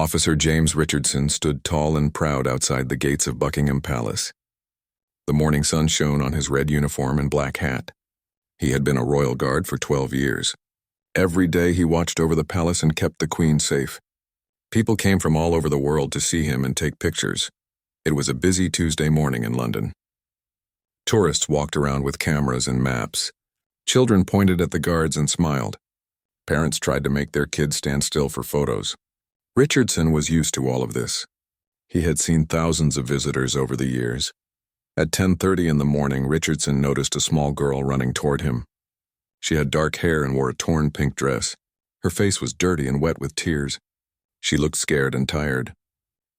Officer James Richardson stood tall and proud outside the gates of Buckingham Palace. The morning sun shone on his red uniform and black hat. He had been a royal guard for 12 years. Every day he watched over the palace and kept the Queen safe. People came from all over the world to see him and take pictures. It was a busy Tuesday morning in London. Tourists walked around with cameras and maps. Children pointed at the guards and smiled. Parents tried to make their kids stand still for photos. Richardson was used to all of this. He had seen thousands of visitors over the years. At 10:30 in the morning, Richardson noticed a small girl running toward him. She had dark hair and wore a torn pink dress. Her face was dirty and wet with tears. She looked scared and tired.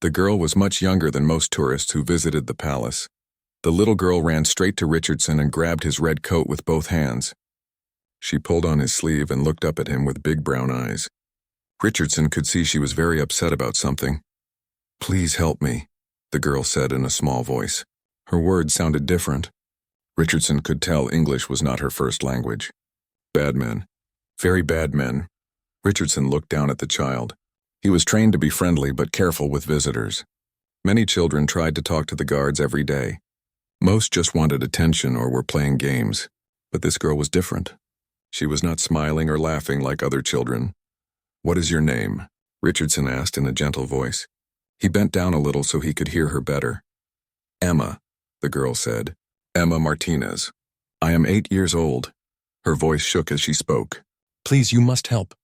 The girl was much younger than most tourists who visited the palace. The little girl ran straight to Richardson and grabbed his red coat with both hands. She pulled on his sleeve and looked up at him with big brown eyes. Richardson could see she was very upset about something. "Please help me," the girl said in a small voice. Her words sounded different. Richardson could tell English was not her first language. Bad men. Very bad men. Richardson looked down at the child. He was trained to be friendly but careful with visitors. Many children tried to talk to the guards every day. Most just wanted attention or were playing games. But this girl was different. She was not smiling or laughing like other children. "What is your name?" Richardson asked in a gentle voice. He bent down a little so he could hear her better. "Emma," the girl said. "Emma Martinez. I am 8 years old." Her voice shook as she spoke. "Please, you must help.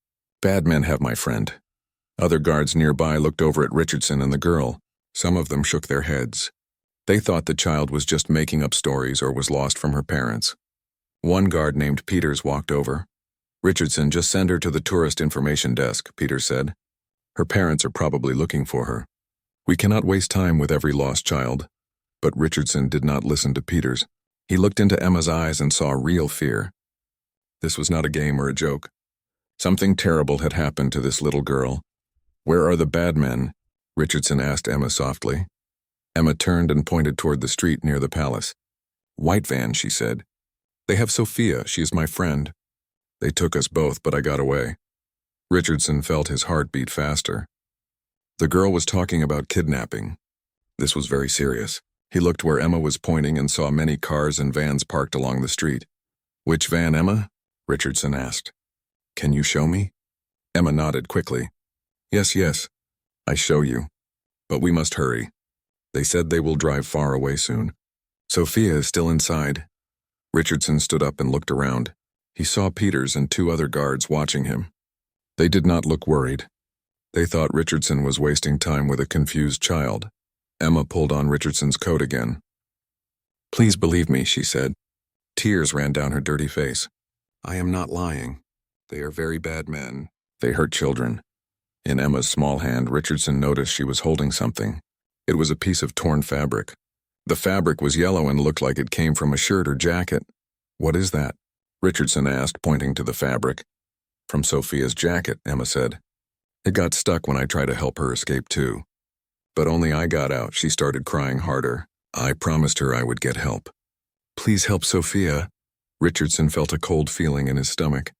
Bad men have my friend." Other guards nearby looked over at Richardson and the girl. Some of them shook their heads. They thought the child was just making up stories or was lost from her parents. One guard named Peters walked over. "Richardson, just send her to the tourist information desk," Peters said. "Her parents are probably looking for her. We cannot waste time with every lost child." But Richardson did not listen to Peters. He looked into Emma's eyes and saw real fear. This was not a game or a joke. Something terrible had happened to this little girl. "Where are the bad men?" Richardson asked Emma softly. Emma turned and pointed toward the street near the palace. "White van," she said. "They have Sophia. She is my friend. They took us both, but I got away." Richardson felt his heart beat faster. The girl was talking about kidnapping. This was very serious. He looked where Emma was pointing and saw many cars and vans parked along the street. "Which van, Emma?" Richardson asked. "Can you show me?" Emma nodded quickly. Yes, I show you. But we must hurry. They said they will drive far away soon. Sophia is still inside." Richardson stood up and looked around. He saw Peters and 2 other guards watching him. They did not look worried. They thought Richardson was wasting time with a confused child. Emma pulled on Richardson's coat again. "Please believe me," she said. Tears ran down her dirty face. "I am not lying. They are very bad men. They hurt children." In Emma's small hand, Richardson noticed she was holding something. It was a piece of torn fabric. The fabric was yellow and looked like it came from a shirt or jacket. "What is that?" Richardson asked, pointing to the fabric. "From Sophia's jacket," Emma said. "It got stuck when I tried to help her escape too. But only I got out. She started crying harder. I promised her I would get help." "Please help Sophia." Richardson felt a cold feeling in his stomach.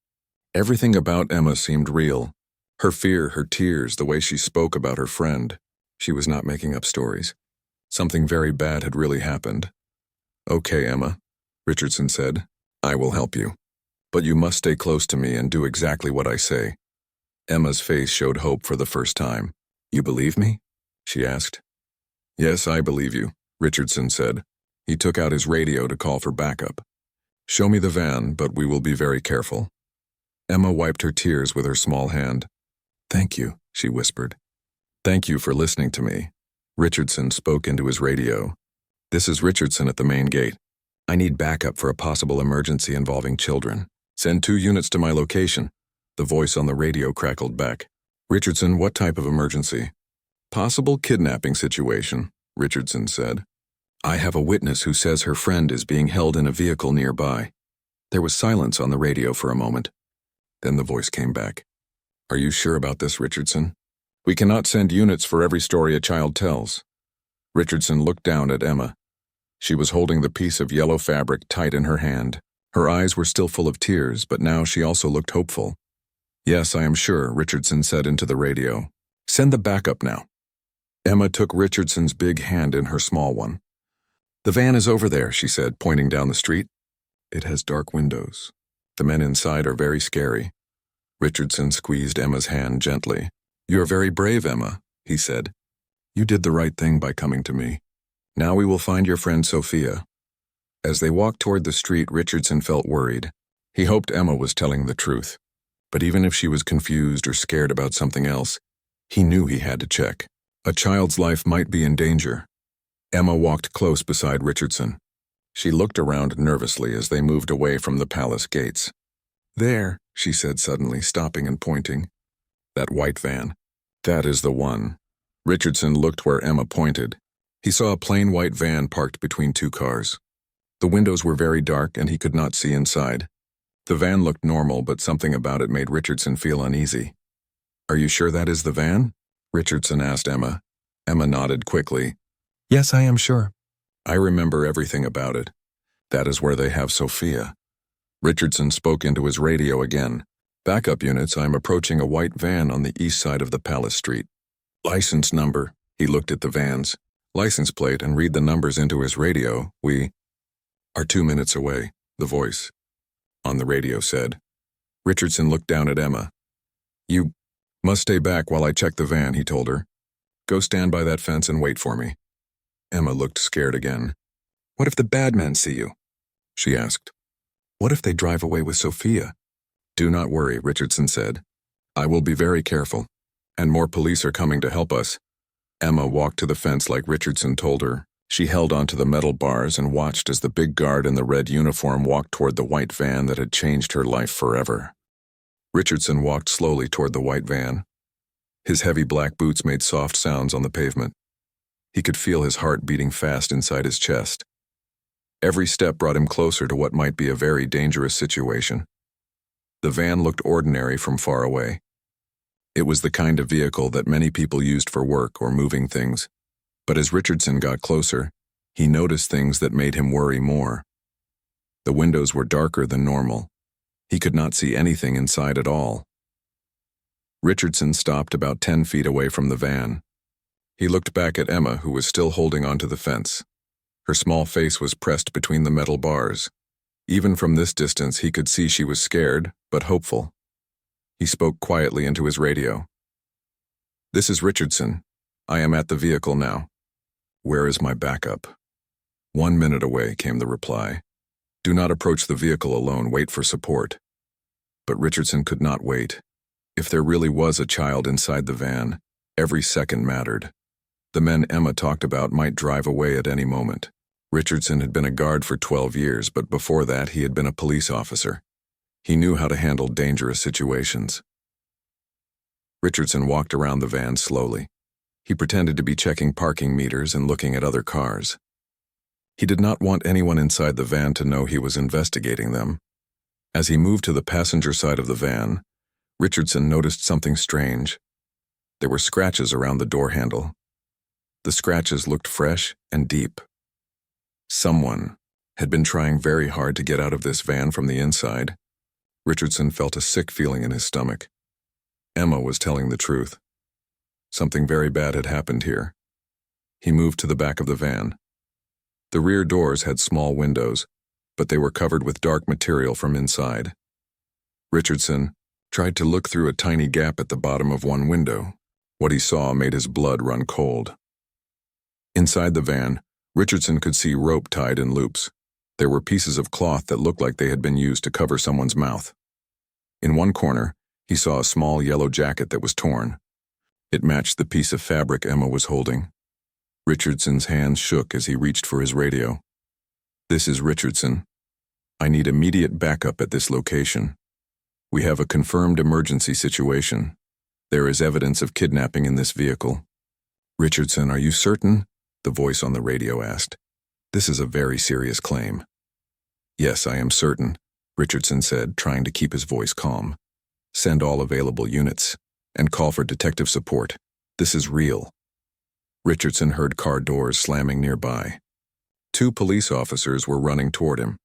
Everything about Emma seemed real. Her fear, her tears, the way she spoke about her friend. She was not making up stories. Something very bad had really happened. "Okay, Emma," Richardson said. "I will help you. But you must stay close to me and do exactly what I say." Emma's face showed hope for the first time. "You believe me?" she asked. "Yes, I believe you," Richardson said. He took out his radio to call for backup. "Show me the van, but we will be very careful." Emma wiped her tears with her small hand. "Thank you," she whispered. "Thank you for listening to me." Richardson spoke into his radio. "This is Richardson at the main gate. I need backup for a possible emergency involving children. Send 2 units to my location." The voice on the radio crackled back. "Richardson, what type of emergency?" "Possible kidnapping situation," Richardson said. "I have a witness who says her friend is being held in a vehicle nearby." There was silence on the radio for a moment. Then the voice came back. "Are you sure about this, Richardson? We cannot send units for every story a child tells." Richardson looked down at Emma. She was holding the piece of yellow fabric tight in her hand. Her eyes were still full of tears, but now she also looked hopeful. "Yes, I am sure," Richardson said into the radio. Send the backup now. Emma took Richardson's big hand in her small one. The van is over there, she said, pointing down the street. It has dark windows. The men inside are very scary. Richardson squeezed Emma's hand gently. You're very brave, Emma, he said. You did the right thing by coming to me. Now we will find your friend Sophia. As they walked toward the street, Richardson felt worried. He hoped Emma was telling the truth. But even if she was confused or scared about something else, he knew he had to check. A child's life might be in danger. Emma walked close beside Richardson. She looked around nervously as they moved away from the palace gates. There, she said suddenly, stopping and pointing. That white van. That is the one. Richardson looked where Emma pointed. He saw a plain white van parked between two cars. The windows were very dark and he could not see inside. The van looked normal, but something about it made Richardson feel uneasy. Are you sure that is the van? Richardson asked Emma. Emma nodded quickly. Yes, I am sure. I remember everything about it. That is where they have Sophia. Richardson spoke into his radio again. Backup units, I am approaching a white van on the east side of the Palace Street. License number. He looked at the van's license plate and read the numbers into his radio. We are 2 minutes away, the voice on the radio said. Richardson looked down at Emma. You must stay back while I check the van, he told her. Go stand by that fence and wait for me. Emma looked scared again. What if the bad men see you? She asked. What if they drive away with Sophia? Do not worry, Richardson said. I will be very careful, and more police are coming to help us. Emma walked to the fence like Richardson told her. She held onto the metal bars and watched as the big guard in the red uniform walked toward the white van that had changed her life forever. Richardson walked slowly toward the white van. His heavy black boots made soft sounds on the pavement. He could feel his heart beating fast inside his chest. Every step brought him closer to what might be a very dangerous situation. The van looked ordinary from far away. It was the kind of vehicle that many people used for work or moving things. But as Richardson got closer, he noticed things that made him worry more. The windows were darker than normal. He could not see anything inside at all. Richardson stopped about 10 feet away from the van. He looked back at Emma, who was still holding onto the fence. Her small face was pressed between the metal bars. Even from this distance, he could see she was scared, but hopeful. He spoke quietly into his radio. This is Richardson. I am at the vehicle now. Where is my backup? 1 minute away, came the reply. Do not approach the vehicle alone, wait for support. But Richardson could not wait. If there really was a child inside the van, every second mattered. The men Emma talked about might drive away at any moment. Richardson had been a guard for 12 years, but before that he had been a police officer. He knew how to handle dangerous situations. Richardson walked around the van slowly. He pretended to be checking parking meters and looking at other cars. He did not want anyone inside the van to know he was investigating them. As he moved to the passenger side of the van, Richardson noticed something strange. There were scratches around the door handle. The scratches looked fresh and deep. Someone had been trying very hard to get out of this van from the inside. Richardson felt a sick feeling in his stomach. Emma was telling the truth. Something very bad had happened here. He moved to the back of the van. The rear doors had small windows, but they were covered with dark material from inside. Richardson tried to look through a tiny gap at the bottom of one window. What he saw made his blood run cold. Inside the van, Richardson could see rope tied in loops. There were pieces of cloth that looked like they had been used to cover someone's mouth. In one corner, he saw a small yellow jacket that was torn. It matched the piece of fabric Emma was holding. Richardson's hands shook as he reached for his radio. This is Richardson. I need immediate backup at this location. We have a confirmed emergency situation. There is evidence of kidnapping in this vehicle. Richardson, are you certain? The voice on the radio asked. This is a very serious claim. Yes, I am certain, Richardson said, trying to keep his voice calm. Send all available units, and call for detective support. This is real. Richardson heard car doors slamming nearby. 2 police officers were running toward him.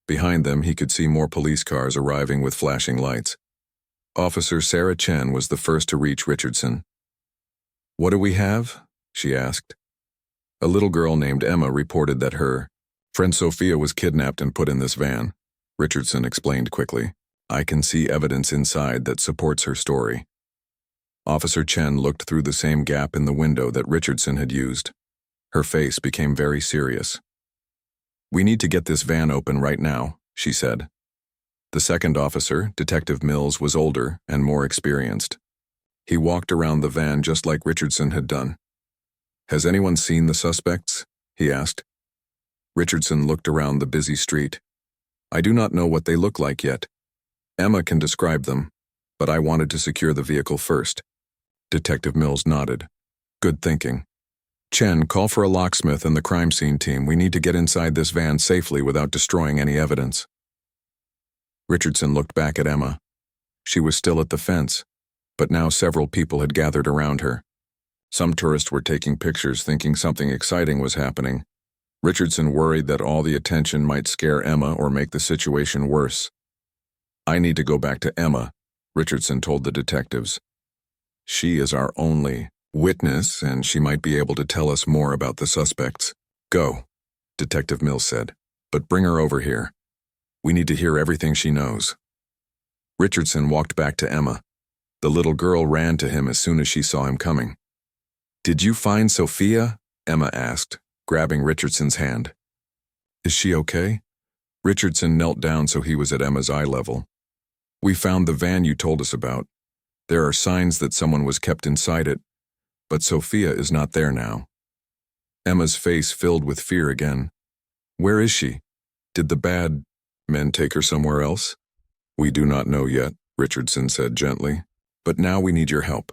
Behind them, he could see more police cars arriving with flashing lights. Officer Sarah Chen was the first to reach Richardson. What do we have? She asked. A little girl named Emma reported that her friend Sophia was kidnapped and put in this van. Richardson explained quickly. I can see evidence inside that supports her story. Officer Chen looked through the same gap in the window that Richardson had used. Her face became very serious. We need to get this van open right now, she said. The second officer, Detective Mills, was older and more experienced. He walked around the van just like Richardson had done. Has anyone seen the suspects? He asked. Richardson looked around the busy street. I do not know what they look like yet. Emma can describe them, but I wanted to secure the vehicle first. Detective Mills nodded. Good thinking. Chen, call for a locksmith and the crime scene team. We need to get inside this van safely without destroying any evidence. Richardson looked back at Emma. She was still at the fence, but now several people had gathered around her. Some tourists were taking pictures thinking something exciting was happening. Richardson worried that all the attention might scare Emma or make the situation worse. I need to go back to Emma, Richardson told the detectives. She is our only witness, and she might be able to tell us more about the suspects. Go, Detective Mills said, but bring her over here. We need to hear everything she knows. Richardson walked back to Emma. The little girl ran to him as soon as she saw him coming. Did you find Sophia? Emma asked, grabbing Richardson's hand. Is she okay? Richardson knelt down so he was at Emma's eye level. We found the van you told us about. There are signs that someone was kept inside it, but Sophia is not there now. Emma's face filled with fear again. Where is she? Did the bad men take her somewhere else? We do not know yet, Richardson said gently, but now we need your help.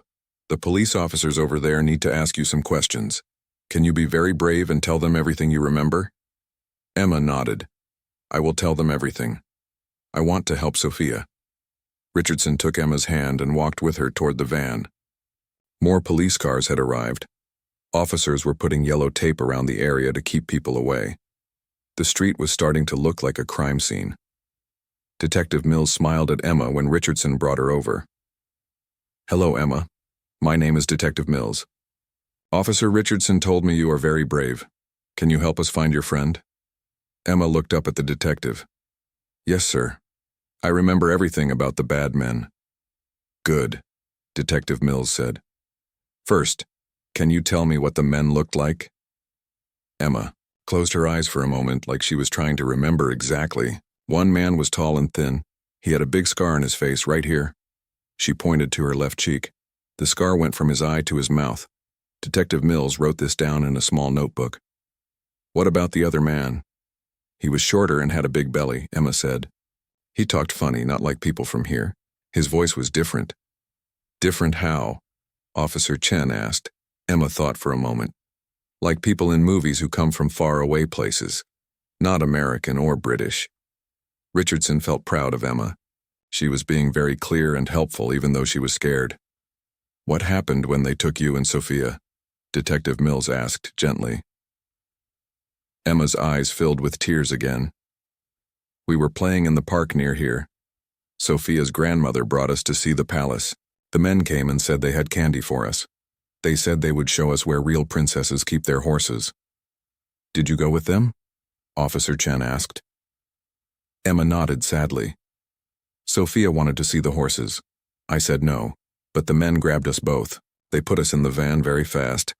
The police officers over there need to ask you some questions. Can you be very brave and tell them everything you remember? Emma nodded. I will tell them everything. I want to help Sophia. Richardson took Emma's hand and walked with her toward the van. More police cars had arrived. Officers were putting yellow tape around the area to keep people away. The street was starting to look like a crime scene. Detective Mills smiled at Emma when Richardson brought her over. Hello, Emma. My name is Detective Mills. Officer Richardson told me you are very brave. Can you help us find your friend? Emma looked up at the detective. Yes, sir. I remember everything about the bad men. Good, Detective Mills said. First, can you tell me what the men looked like? Emma closed her eyes for a moment like she was trying to remember exactly. One man was tall and thin. He had a big scar on his face right here. She pointed to her left cheek. The scar went from his eye to his mouth. Detective Mills wrote this down in a small notebook. What about the other man? He was shorter and had a big belly, Emma said. He talked funny, not like people from here. His voice was different. Different how? Officer Chen asked. Emma thought for a moment. Like people in movies who come from far-away places. Not American or British. Richardson felt proud of Emma. She was being very clear and helpful even though she was scared. What happened when they took you and Sophia? Detective Mills asked gently. Emma's eyes filled with tears again. We were playing in the park near here. Sophia's grandmother brought us to see the palace. The men came and said they had candy for us. They said they would show us where real princesses keep their horses. Did you go with them? Officer Chen asked. Emma nodded sadly. Sophia wanted to see the horses. I said no, but the men grabbed us both. They put us in the van very fast.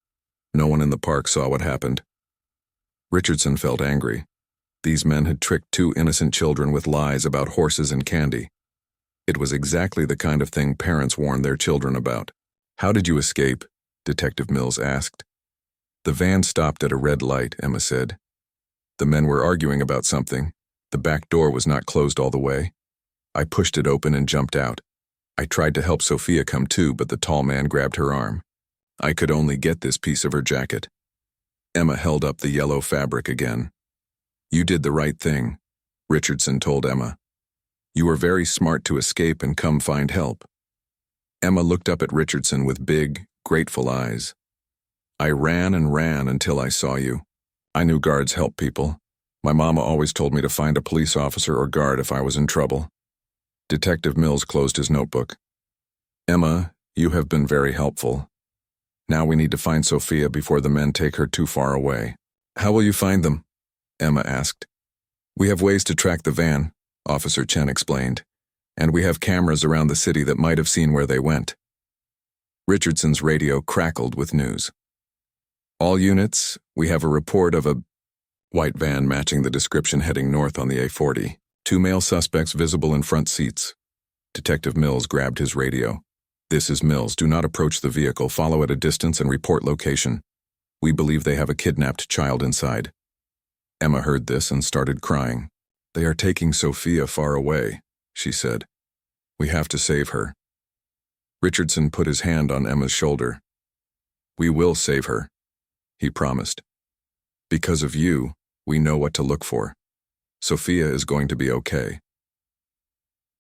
No one in the park saw what happened. Richardson felt angry. These men had tricked two innocent children with lies about horses and candy. It was exactly the kind of thing parents warn their children about. How did you escape? Detective Mills asked. The van stopped at a red light, Emma said. The men were arguing about something. The back door was not closed all the way. I pushed it open and jumped out. I tried to help Sophia come to, but the tall man grabbed her arm. I could only get this piece of her jacket. Emma held up the yellow fabric again. You did the right thing, Richardson told Emma. You were very smart to escape and come find help. Emma looked up at Richardson with big, grateful eyes. I ran and ran until I saw you. I knew guards help people. My mama always told me to find a police officer or guard if I was in trouble. Detective Mills closed his notebook. Emma, you have been very helpful. Now we need to find Sophia before the men take her too far away. How will you find them? Emma asked. We have ways to track the van, Officer Chen explained, and we have cameras around the city that might have seen where they went. Richardson's radio crackled with news. All units, we have a report of a white van matching the description heading north on the A40. 2 male suspects visible in front seats. Detective Mills grabbed his radio. This is Mills. Do not approach the vehicle. Follow at a distance and report location. We believe they have a kidnapped child inside. Emma heard this and started crying. They are taking Sophia far away, she said. We have to save her. Richardson put his hand on Emma's shoulder. We will save her, he promised. Because of you, we know what to look for. Sophia is going to be okay.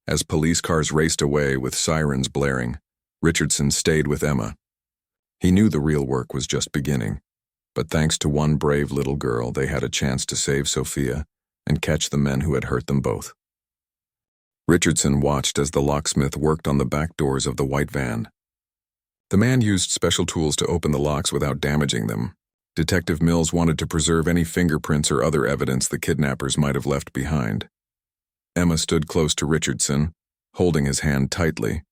As police cars raced away with sirens blaring, Richardson stayed with Emma. He knew the real work was just beginning, but thanks to one brave little girl, they had a chance to save Sophia and catch the men who had hurt them both. Richardson watched as the locksmith worked on the back doors of the white van. The man used special tools to open the locks without damaging them. Detective Mills wanted to preserve any fingerprints or other evidence the kidnappers might have left behind. Emma stood close to Richardson, holding his hand tightly.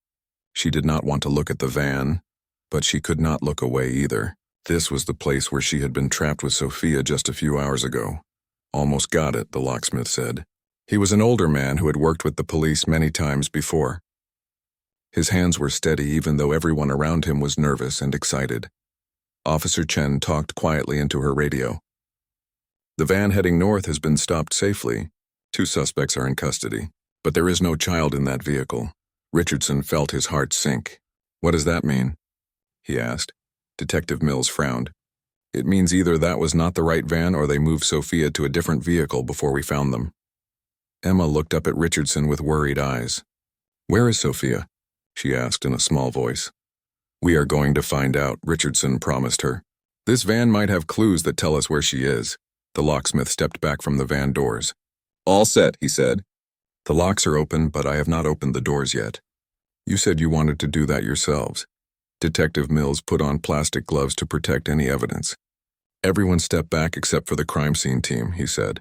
She did not want to look at the van, but she could not look away either. This was the place where she had been trapped with Sophia just a few hours ago. Almost got it, the locksmith said. He was an older man who had worked with the police many times before. His hands were steady even though everyone around him was nervous and excited. Officer Chen talked quietly into her radio. The van heading north has been stopped safely. 2 suspects are in custody, but there is no child in that vehicle. Richardson felt his heart sink. What does that mean? He asked. Detective Mills frowned. It means either that was not the right van or they moved Sophia to a different vehicle before we found them. Emma looked up at Richardson with worried eyes. Where is Sophia? She asked in a small voice. We are going to find out, Richardson promised her. This van might have clues that tell us where she is. The locksmith stepped back from the van doors. All set, he said. The locks are open, but I have not opened the doors yet. You said you wanted to do that yourselves. Detective Mills put on plastic gloves to protect any evidence. Everyone step back except for the crime scene team, he said.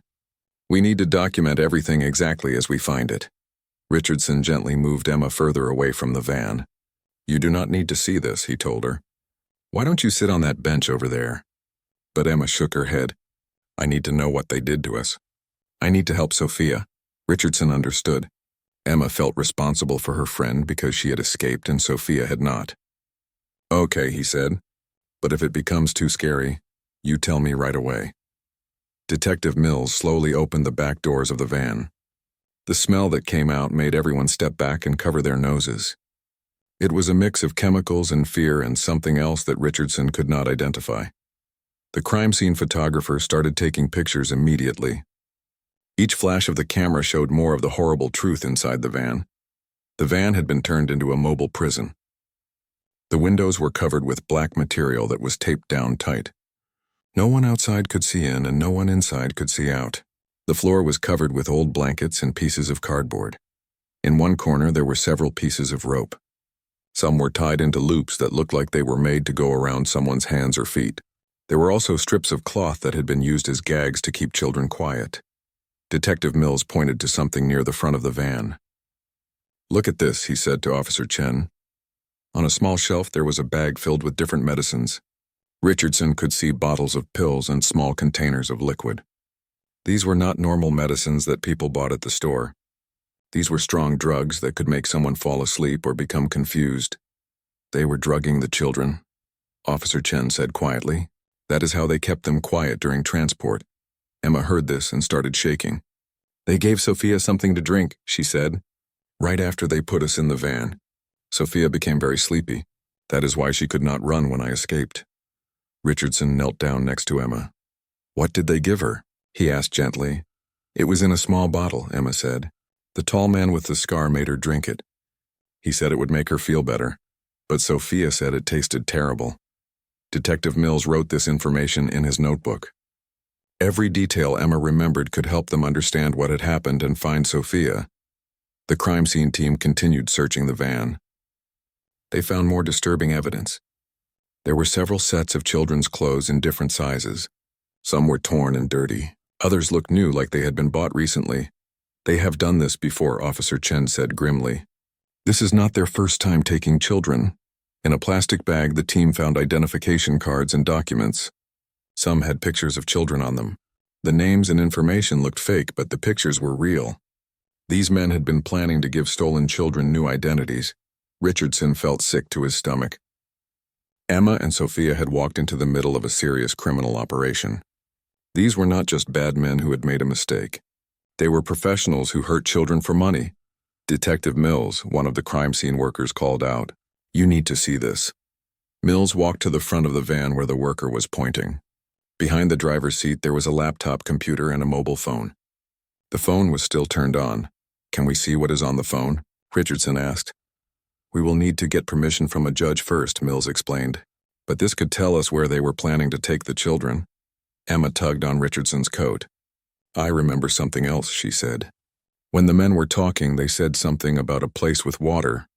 We need to document everything exactly as we find it. Richardson gently moved Emma further away from the van. You do not need to see this, he told her. Why don't you sit on that bench over there? But Emma shook her head. I need to know what they did to us. I need to help Sophia. Richardson understood. Emma felt responsible for her friend because she had escaped and Sophia had not. Okay, he said. But if it becomes too scary, you tell me right away. Detective Mills slowly opened the back doors of the van. The smell that came out made everyone step back and cover their noses. It was a mix of chemicals and fear and something else that Richardson could not identify. The crime scene photographer started taking pictures immediately. Each flash of the camera showed more of the horrible truth inside the van. The van had been turned into a mobile prison. The windows were covered with black material that was taped down tight. No one outside could see in and no one inside could see out. The floor was covered with old blankets and pieces of cardboard. In one corner there were several pieces of rope. Some were tied into loops that looked like they were made to go around someone's hands or feet. There were also strips of cloth that had been used as gags to keep children quiet. Detective Mills pointed to something near the front of the van. Look at this, he said to Officer Chen. On a small shelf there was a bag filled with different medicines. Richardson could see bottles of pills and small containers of liquid. These were not normal medicines that people bought at the store. These were strong drugs that could make someone fall asleep or become confused. They were drugging the children, Officer Chen said quietly. That is how they kept them quiet during transport. Emma heard this and started shaking. They gave Sophia something to drink, she said. Right after they put us in the van. Sophia became very sleepy. That is why she could not run when I escaped. Richardson knelt down next to Emma. What did they give her? He asked gently. It was in a small bottle, Emma said. The tall man with the scar made her drink it. He said it would make her feel better, but Sophia said it tasted terrible. Detective Mills wrote this information in his notebook. Every detail Emma remembered could help them understand what had happened and find Sophia. The crime scene team continued searching the van. They found more disturbing evidence. There were several sets of children's clothes in different sizes. Some were torn and dirty. Others looked new, like they had been bought recently. They have done this before, Officer Chen said grimly. This is not their first time taking children. In a plastic bag, the team found identification cards and documents. Some had pictures of children on them. The names and information looked fake, but the pictures were real. These men had been planning to give stolen children new identities. Richardson felt sick to his stomach. Emma and Sophia had walked into the middle of a serious criminal operation. These were not just bad men who had made a mistake. They were professionals who hurt children for money. Detective Mills, one of the crime scene workers, called out, "You need to see this." Mills walked to the front of the van where the worker was pointing. Behind the driver's seat there was a laptop computer and a mobile phone. The phone was still turned on. "Can we see what is on the phone?" Richardson asked. "We will need to get permission from a judge first," Mills explained. "But this could tell us where they were planning to take the children." Emma tugged on Richardson's coat. "I remember something else," she said. "When the men were talking, they said something about a place with water.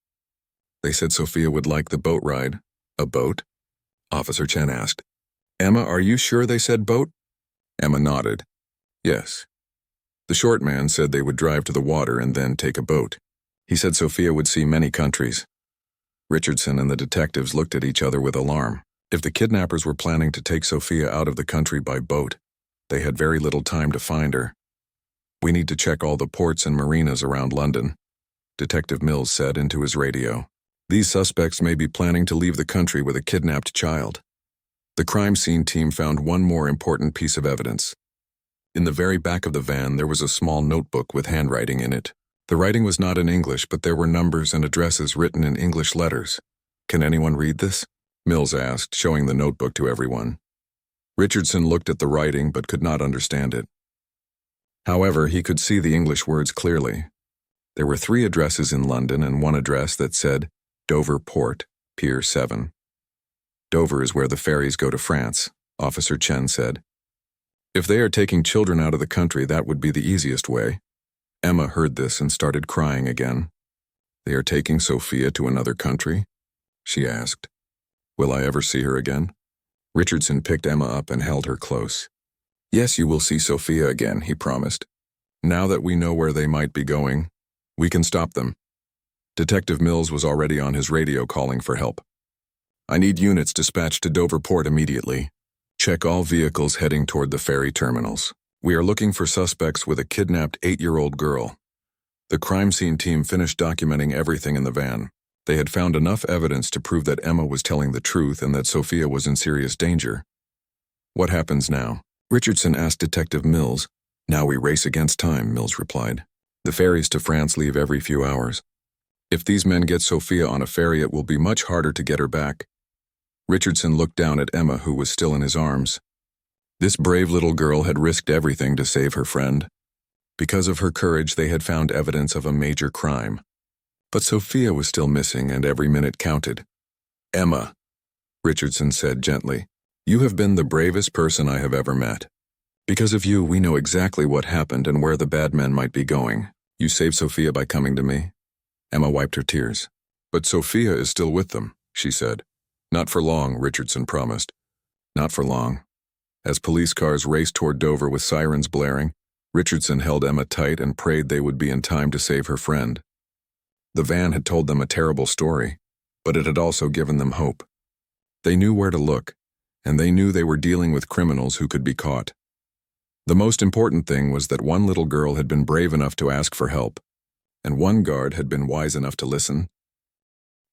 They said Sophia would like the boat ride." "A boat?" Officer Chen asked. "Emma, are you sure they said boat?" Emma nodded. "Yes. The short man said they would drive to the water and then take a boat. He said Sophia would see many countries." Richardson and the detectives looked at each other with alarm. If the kidnappers were planning to take Sophia out of the country by boat, they had very little time to find her. "We need to check all the ports and marinas around London," Detective Mills said into his radio. "These suspects may be planning to leave the country with a kidnapped child." The crime scene team found one more important piece of evidence. In the very back of the van, there was a small notebook with handwriting in it. The writing was not in English, but there were numbers and addresses written in English letters. "Can anyone read this?" Mills asked, showing the notebook to everyone. Richardson looked at the writing but could not understand it. However, he could see the English words clearly. There were 3 addresses in London and one address that said Dover Port, Pier 7. "Dover is where the ferries go to France," Officer Chen said. "If they are taking children out of the country, that would be the easiest way." Emma heard this and started crying again. "They are taking Sophia to another country?" she asked. "Will I ever see her again?" Richardson picked Emma up and held her close. "Yes, you will see Sophia again," he promised. "Now that we know where they might be going, we can stop them." Detective Mills was already on his radio calling for help. "I need units dispatched to Dover Port immediately. Check all vehicles heading toward the ferry terminals. We are looking for suspects with a kidnapped 8-year-old girl." The crime scene team finished documenting everything in the van. They had found enough evidence to prove that Emma was telling the truth and that Sophia was in serious danger. "What happens now?" Richardson asked Detective Mills. "Now we race against time," Mills replied. "The ferries to France leave every few hours. If these men get Sophia on a ferry, it will be much harder to get her back." Richardson looked down at Emma, who was still in his arms. This brave little girl had risked everything to save her friend. Because of her courage, they had found evidence of a major crime. But Sophia was still missing, and every minute counted. "Emma," Richardson said gently, "you have been the bravest person I have ever met. Because of you, we know exactly what happened and where the bad men might be going. You saved Sophia by coming to me." Emma wiped her tears. "But Sophia is still with them," she said. "Not for long," Richardson promised. "Not for long." As police cars raced toward Dover with sirens blaring, Richardson held Emma tight and prayed they would be in time to save her friend. The van had told them a terrible story, but it had also given them hope. They knew where to look, and they knew they were dealing with criminals who could be caught. The most important thing was that one little girl had been brave enough to ask for help, and one guard had been wise enough to listen.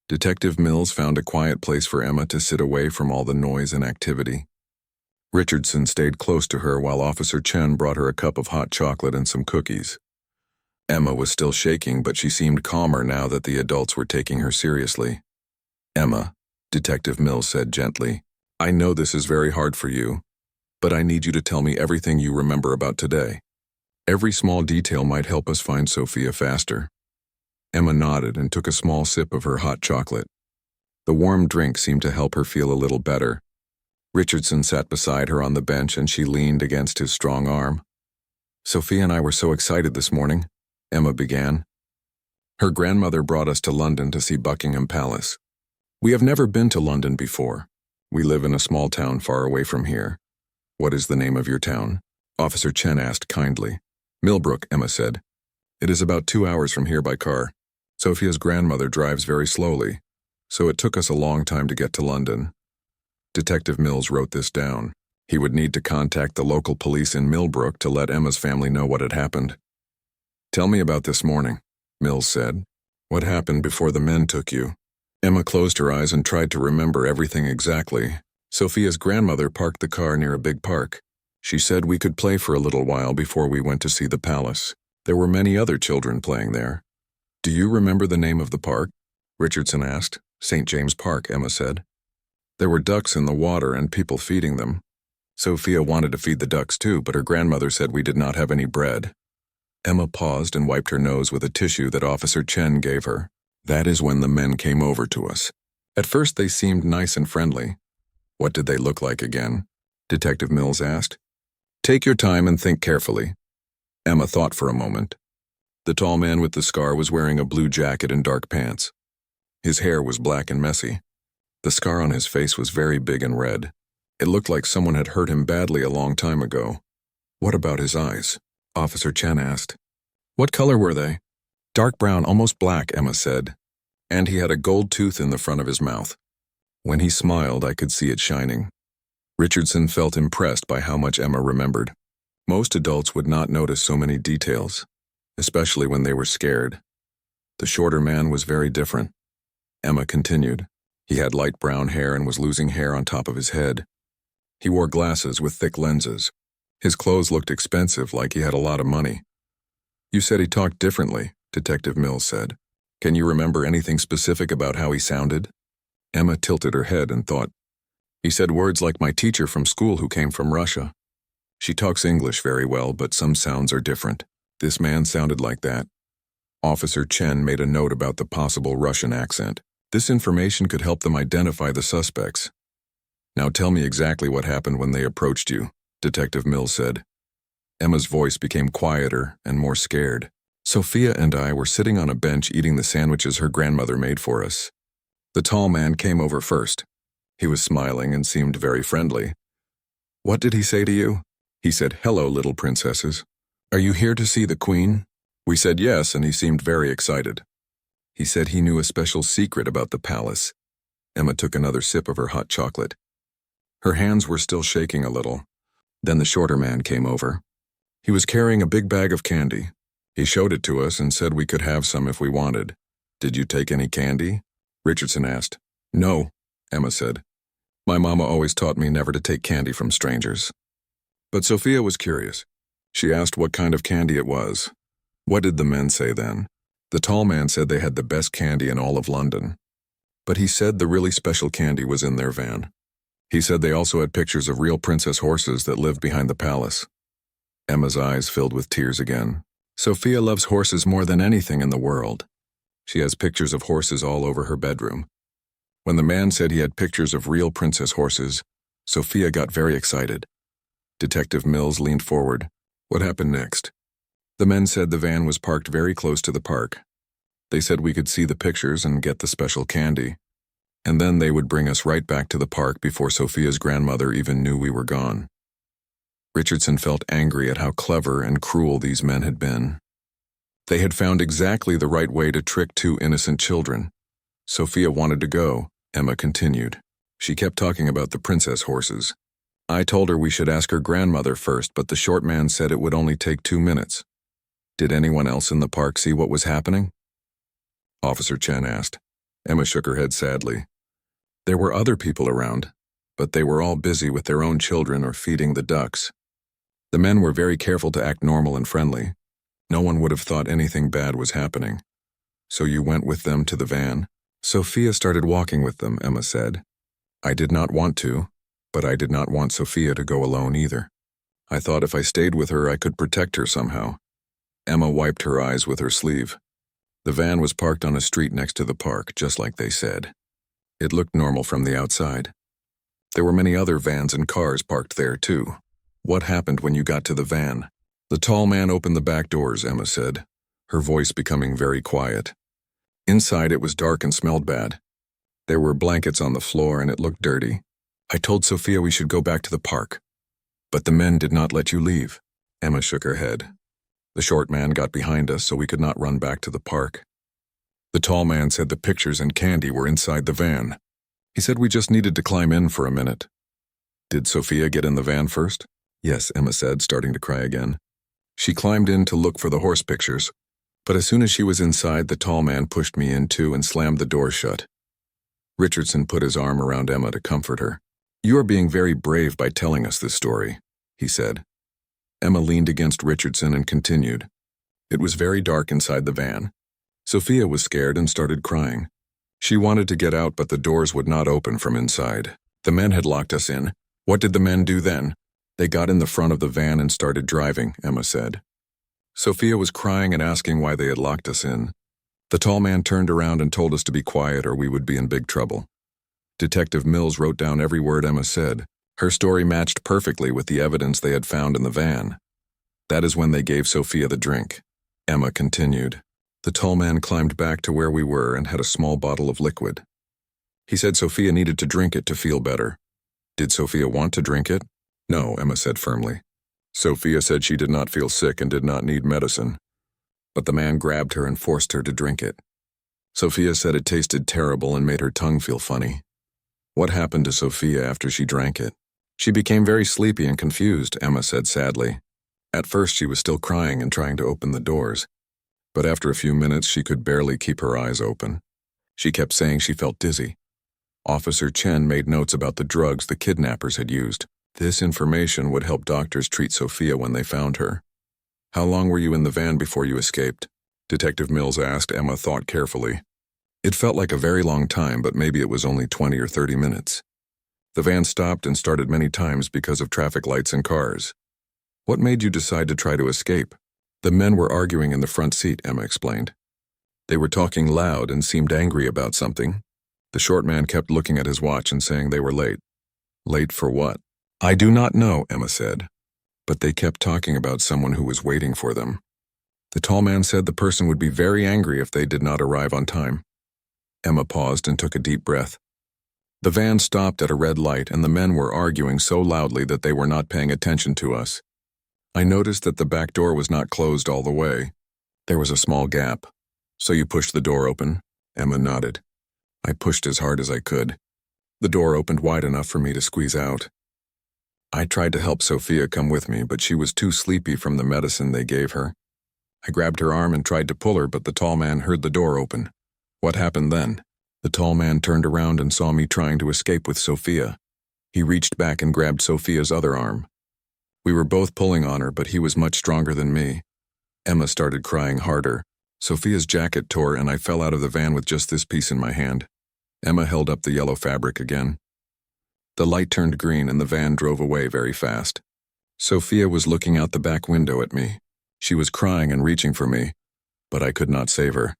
Detective Mills found a quiet place for Emma to sit away from all the noise and activity. Richardson stayed close to her while Officer Chen brought her a cup of hot chocolate and some cookies. Emma was still shaking, but she seemed calmer now that the adults were taking her seriously. "Emma," Detective Mills said gently, "I know this is very hard for you, but I need you to tell me everything you remember about today. Every small detail might help us find Sophia faster." Emma nodded and took a small sip of her hot chocolate. The warm drink seemed to help her feel a little better. Richardson sat beside her on the bench and she leaned against his strong arm. "Sophia and I were so excited this morning," Emma began. "Her grandmother brought us to London to see Buckingham Palace. We have never been to London before. We live in a small town far away from here. What is the name of your town? Officer Chen asked kindly. Millbrook, Emma said. It is about 2 hours from here by car. Sophia's grandmother drives very slowly, so it took us a long time to get to London. Detective Mills wrote this down. He would need to contact the local police in Millbrook to let Emma's family know what had happened. Tell me about this morning, Mills said. What happened before the men took you? Emma closed her eyes and tried to remember everything exactly. Sophia's grandmother parked the car near a big park. She said we could play for a little while before we went to see the palace. There were many other children playing there. Do you remember the name of the park? Richardson asked. St. James Park, Emma said. There were ducks in the water and people feeding them. Sophia wanted to feed the ducks too, but her grandmother said we did not have any bread. Emma paused and wiped her nose with a tissue that Officer Chen gave her. That is when the men came over to us. At first they seemed nice and friendly. What did they look like again? Detective Mills asked. Take your time and think carefully. Emma thought for a moment. The tall man with the scar was wearing a blue jacket and dark pants. His hair was black and messy. The scar on his face was very big and red. It looked like someone had hurt him badly a long time ago. What about his eyes? Officer Chen asked. What color were they? Dark brown, almost black, Emma said. And he had a gold tooth in the front of his mouth. When he smiled, I could see it shining. Richardson felt impressed by how much Emma remembered. Most adults would not notice so many details, especially when they were scared. The shorter man was very different. Emma continued. He had light brown hair and was losing hair on top of his head. He wore glasses with thick lenses. His clothes looked expensive, like he had a lot of money. You said he talked differently, Detective Mills said. Can you remember anything specific about how he sounded? Emma tilted her head and thought. He said words like my teacher from school who came from Russia. She talks English very well, but some sounds are different. This man sounded like that. Officer Chen made a note about the possible Russian accent. This information could help them identify the suspects. Now tell me exactly what happened when they approached you, Detective Mills said. Emma's voice became quieter and more scared. Sophia and I were sitting on a bench eating the sandwiches her grandmother made for us. The tall man came over first. He was smiling and seemed very friendly. What did he say to you? He said, "Hello, little princesses. Are you here to see the queen?" We said yes, and he seemed very excited. He said he knew a special secret about the palace. Emma took another sip of her hot chocolate. Her hands were still shaking a little. Then the shorter man came over. He was carrying a big bag of candy. He showed it to us and said we could have some if we wanted. Did you take any candy? Richardson asked. No, Emma said. My mama always taught me never to take candy from strangers. But Sophia was curious. She asked what kind of candy it was. What did the men say then? The tall man said they had the best candy in all of London. But he said the really special candy was in their van. He said they also had pictures of real princess horses that lived behind the palace. Emma's eyes filled with tears again. Sophia loves horses more than anything in the world. She has pictures of horses all over her bedroom. When the man said he had pictures of real princess horses, Sophia got very excited. Detective Mills leaned forward. What happened next? The men said the van was parked very close to the park. They said we could see the pictures and get the special candy. And then they would bring us right back to the park before Sophia's grandmother even knew we were gone. Richardson felt angry at how clever and cruel these men had been. They had found exactly the right way to trick two innocent children. Sophia wanted to go, Emma continued. She kept talking about the princess horses. I told her we should ask her grandmother first, but the short man said it would only take 2 minutes. Did anyone else in the park see what was happening? Officer Chen asked. Emma shook her head sadly. There were other people around, but they were all busy with their own children or feeding the ducks. The men were very careful to act normal and friendly. No one would have thought anything bad was happening. So you went with them to the van? Sophia started walking with them, Emma said. I did not want to, but I did not want Sophia to go alone either. I thought if I stayed with her, I could protect her somehow. Emma wiped her eyes with her sleeve. The van was parked on a street next to the park, just like they said. It looked normal from the outside. There were many other vans and cars parked there, too. What happened when you got to the van? The tall man opened the back doors, Emma said, her voice becoming very quiet. Inside it was dark and smelled bad. There were blankets on the floor and it looked dirty. I told Sophia we should go back to the park. But the men did not let you leave. Emma shook her head. The short man got behind us so we could not run back to the park. The tall man said the pictures and candy were inside the van. He said we just needed to climb in for a minute. Did Sophia get in the van first? Yes, Emma said, starting to cry again. She climbed in to look for the horse pictures, but as soon as she was inside, the tall man pushed me in too and slammed the door shut. Richardson put his arm around Emma to comfort her. You are being very brave by telling us this story, he said. Emma leaned against Richardson and continued. It was very dark inside the van. Sophia was scared and started crying. She wanted to get out, but the doors would not open from inside. The men had locked us in. What did the men do then? They got in the front of the van and started driving, Emma said. Sophia was crying and asking why they had locked us in. The tall man turned around and told us to be quiet or we would be in big trouble. Detective Mills wrote down every word Emma said. Her story matched perfectly with the evidence they had found in the van. That is when they gave Sophia the drink. Emma continued. The tall man climbed back to where we were and had a small bottle of liquid. He said Sophia needed to drink it to feel better. Did Sophia want to drink it? No, Emma said firmly. Sophia said she did not feel sick and did not need medicine. But the man grabbed her and forced her to drink it. Sophia said it tasted terrible and made her tongue feel funny. What happened to Sophia after she drank it? She became very sleepy and confused, Emma said sadly. At first she was still crying and trying to open the doors, but after a few minutes she could barely keep her eyes open. She kept saying she felt dizzy. Officer Chen made notes about the drugs the kidnappers had used. This information would help doctors treat Sophia when they found her. How long were you in the van before you escaped? Detective Mills asked. Emma thought carefully. It felt like a very long time, but maybe it was only 20 or 30 minutes. The van stopped and started many times because of traffic lights and cars. What made you decide to try to escape? The men were arguing in the front seat, Emma explained. They were talking loud and seemed angry about something. The short man kept looking at his watch and saying they were late. Late for what? I do not know, Emma said. But they kept talking about someone who was waiting for them. The tall man said the person would be very angry if they did not arrive on time. Emma paused and took a deep breath. The van stopped at a red light and the men were arguing so loudly that they were not paying attention to us. I noticed that the back door was not closed all the way. There was a small gap. So you pushed the door open? Emma nodded. I pushed as hard as I could. The door opened wide enough for me to squeeze out. I tried to help Sophia come with me, but she was too sleepy from the medicine they gave her. I grabbed her arm and tried to pull her, but the tall man heard the door open. What happened then? The tall man turned around and saw me trying to escape with Sophia. He reached back and grabbed Sophia's other arm. We were both pulling on her, but he was much stronger than me. Emma started crying harder. Sophia's jacket tore and I fell out of the van with just this piece in my hand. Emma held up the yellow fabric again. The light turned green and the van drove away very fast. Sophia was looking out the back window at me. She was crying and reaching for me, but I could not save her.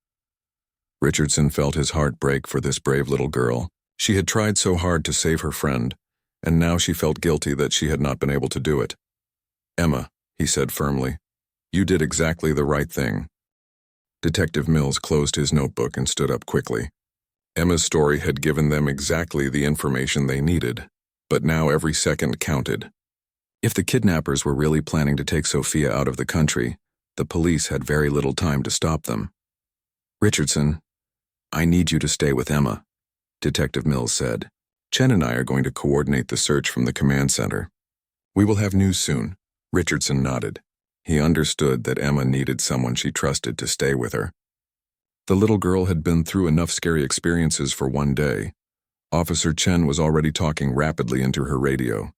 Richardson felt his heart break for this brave little girl. She had tried so hard to save her friend, and now she felt guilty that she had not been able to do it. Emma, he said firmly, you did exactly the right thing. Detective Mills closed his notebook and stood up quickly. Emma's story had given them exactly the information they needed, but now every second counted. If the kidnappers were really planning to take Sophia out of the country, the police had very little time to stop them. Richardson, I need you to stay with Emma, Detective Mills said. Chen and I are going to coordinate the search from the command center. We will have news soon. Richardson nodded. He understood that Emma needed someone she trusted to stay with her. The little girl had been through enough scary experiences for one day. Officer Chen was already talking rapidly into her radio.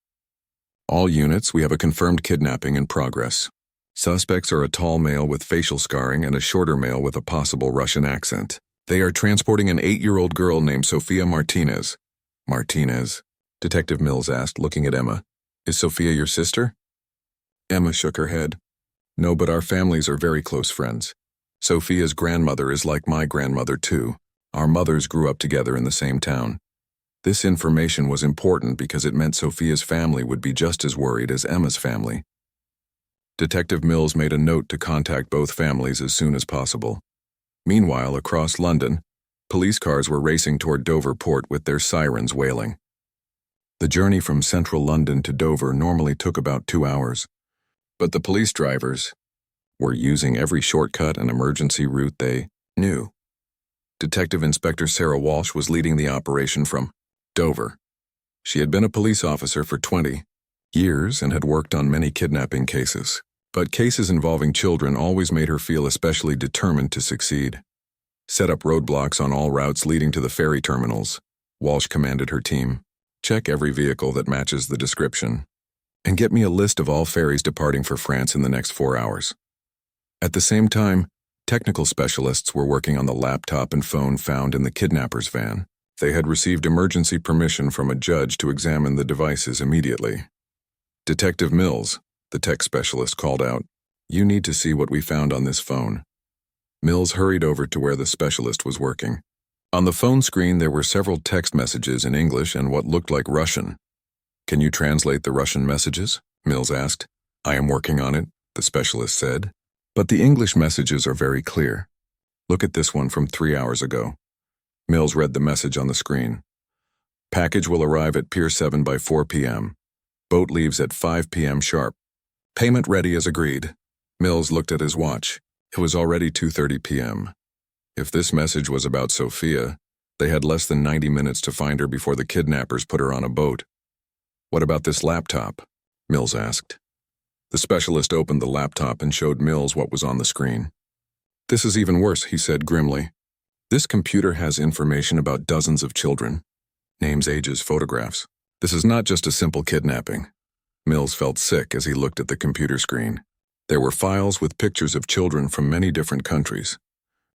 All units, we have a confirmed kidnapping in progress. Suspects are a tall male with facial scarring and a shorter male with a possible Russian accent. They are transporting an 8-year-old girl named Sofia Martinez. Martinez? Detective Mills asked, looking at Emma. Is Sophia your sister? Emma shook her head. No, but our families are very close friends. Sophia's grandmother is like my grandmother too. Our mothers grew up together in the same town. This information was important because it meant Sophia's family would be just as worried as Emma's family. Detective Mills made a note to contact both families as soon as possible. Meanwhile, across London, police cars were racing toward Dover Port with their sirens wailing. The journey from central London to Dover normally took about 2 hours, but the police drivers were using every shortcut and emergency route they knew. Detective Inspector Sarah Walsh was leading the operation from Dover. She had been a police officer for 20 years and had worked on many kidnapping cases, but cases involving children always made her feel especially determined to succeed. Set up roadblocks on all routes leading to the ferry terminals, Walsh commanded her team. Check every vehicle that matches the description, and get me a list of all ferries departing for France in the next 4 hours. At the same time, technical specialists were working on the laptop and phone found in the kidnapper's van. They had received emergency permission from a judge to examine the devices immediately. Detective Mills, the tech specialist, called out, "You need to see what we found on this phone." Mills hurried over to where the specialist was working. On the phone screen there were several text messages in English and what looked like Russian. "Can you translate the Russian messages?" Mills asked. "I am working on it," the specialist said. "But the English messages are very clear. Look at this one from 3 hours ago." Mills read the message on the screen. "Package will arrive at Pier 7 by 4 p.m. Boat leaves at 5 p.m. sharp. Payment ready as agreed." Mills looked at his watch. It was already 2:30 p.m. If this message was about Sophia, they had less than 90 minutes to find her before the kidnappers put her on a boat. "What about this laptop?" Mills asked. The specialist opened the laptop and showed Mills what was on the screen. "This is even worse," he said grimly. "This computer has information about dozens of children. Names, ages, photographs. This is not just a simple kidnapping." Mills felt sick as he looked at the computer screen. There were files with pictures of children from many different countries.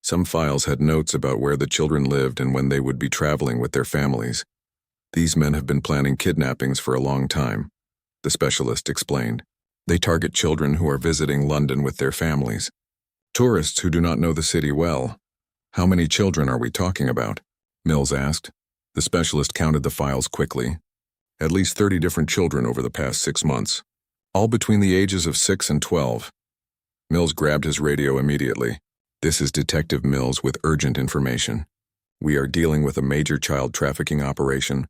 Some files had notes about where the children lived and when they would be traveling with their families. "These men have been planning kidnappings for a long time," the specialist explained. "They target children who are visiting London with their families. Tourists who do not know the city well." "How many children are we talking about?" Mills asked. The specialist counted the files quickly. "At least 30 different children over the past 6 months, all between the ages of 6 and 12. Mills grabbed his radio immediately. "This is Detective Mills with urgent information. We are dealing with a major child trafficking operation,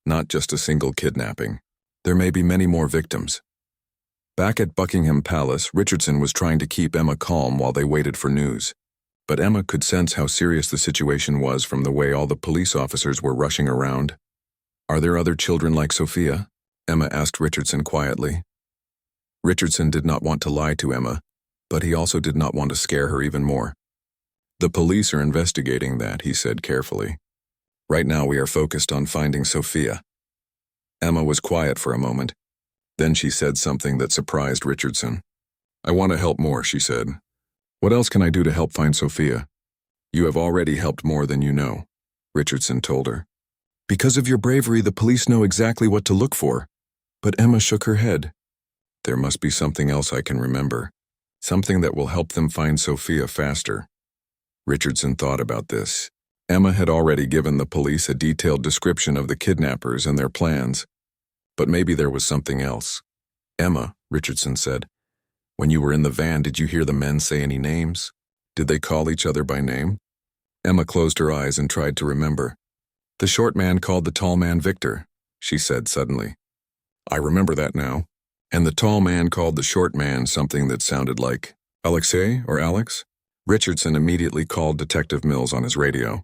not just a single kidnapping. There may be many more victims." Back at Buckingham Palace, Richardson was trying to keep Emma calm while they waited for news. But Emma could sense how serious the situation was from the way all the police officers were rushing around. "Are there other children like Sophia?" Emma asked Richardson quietly. Richardson did not want to lie to Emma, but he also did not want to scare her even more. "The police are investigating that," he said carefully. "Right now we are focused on finding Sophia." Emma was quiet for a moment. Then she said something that surprised Richardson. "I want to help more," she said. "What else can I do to help find Sophia?" "You have already helped more than you know," Richardson told her. "Because of your bravery, the police know exactly what to look for." But Emma shook her head. "There must be something else I can remember. Something that will help them find Sophia faster." Richardson thought about this. Emma had already given the police a detailed description of the kidnappers and their plans. But maybe there was something else. "Emma," Richardson said, "when you were in the van, did you hear the men say any names? Did they call each other by name?" Emma closed her eyes and tried to remember. "The short man called the tall man Victor," she said suddenly. "I remember that now. And the tall man called the short man something that sounded like Alexei or Alex?" Richardson immediately called Detective Mills on his radio.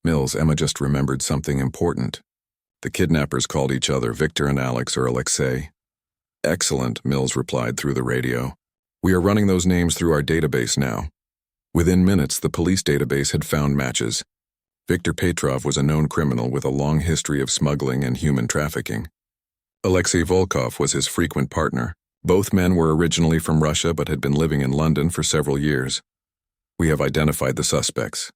"Mills, Emma just remembered something important. The kidnappers called each other Victor and Alex or Alexei." "Excellent," Mills replied through the radio. "We are running those names through our database now." Within minutes, the police database had found matches. Viktor Petrov was a known criminal with a long history of smuggling and human trafficking. Alexei Volkov was his frequent partner. Both men were originally from Russia but had been living in London for several years. "We have identified the suspects,"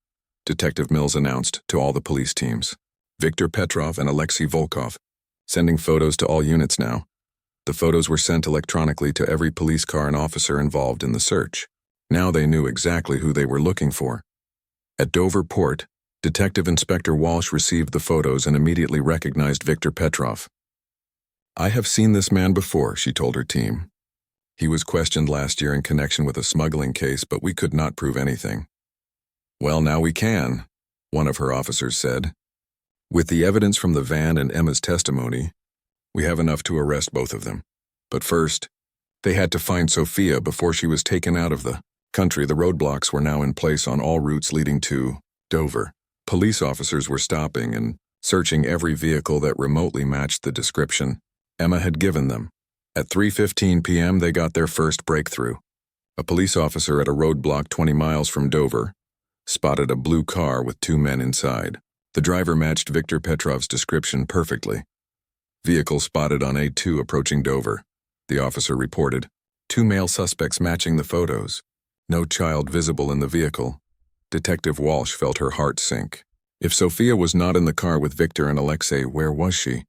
Detective Mills announced to all the police teams. "Viktor Petrov and Alexei Volkov, sending photos to all units now." The photos were sent electronically to every police car and officer involved in the search. Now they knew exactly who they were looking for. At Dover Port, Detective Inspector Walsh received the photos and immediately recognized Viktor Petrov. "I have seen this man before," she told her team. "He was questioned last year in connection with a smuggling case, but we could not prove anything." "Well, now we can," one of her officers said. With the evidence from the van and Emma's testimony, We have enough to arrest both of them. But first, they had to find Sophia before she was taken out of the country. The roadblocks were now in place on all routes leading to Dover. Police officers were stopping and searching every vehicle that remotely matched the description Emma had given them. At 3:15 p.m., they got their first breakthrough. A police officer at a roadblock 20 miles from Dover spotted a blue car with 2 men inside. The driver matched Viktor Petrov's description perfectly. Vehicle spotted on A2 approaching Dover. The officer reported. 2 male suspects matching the photos. No child visible in the vehicle. Detective Walsh felt her heart sink. If Sophia was not in the car with Viktor and Alexei, where was she?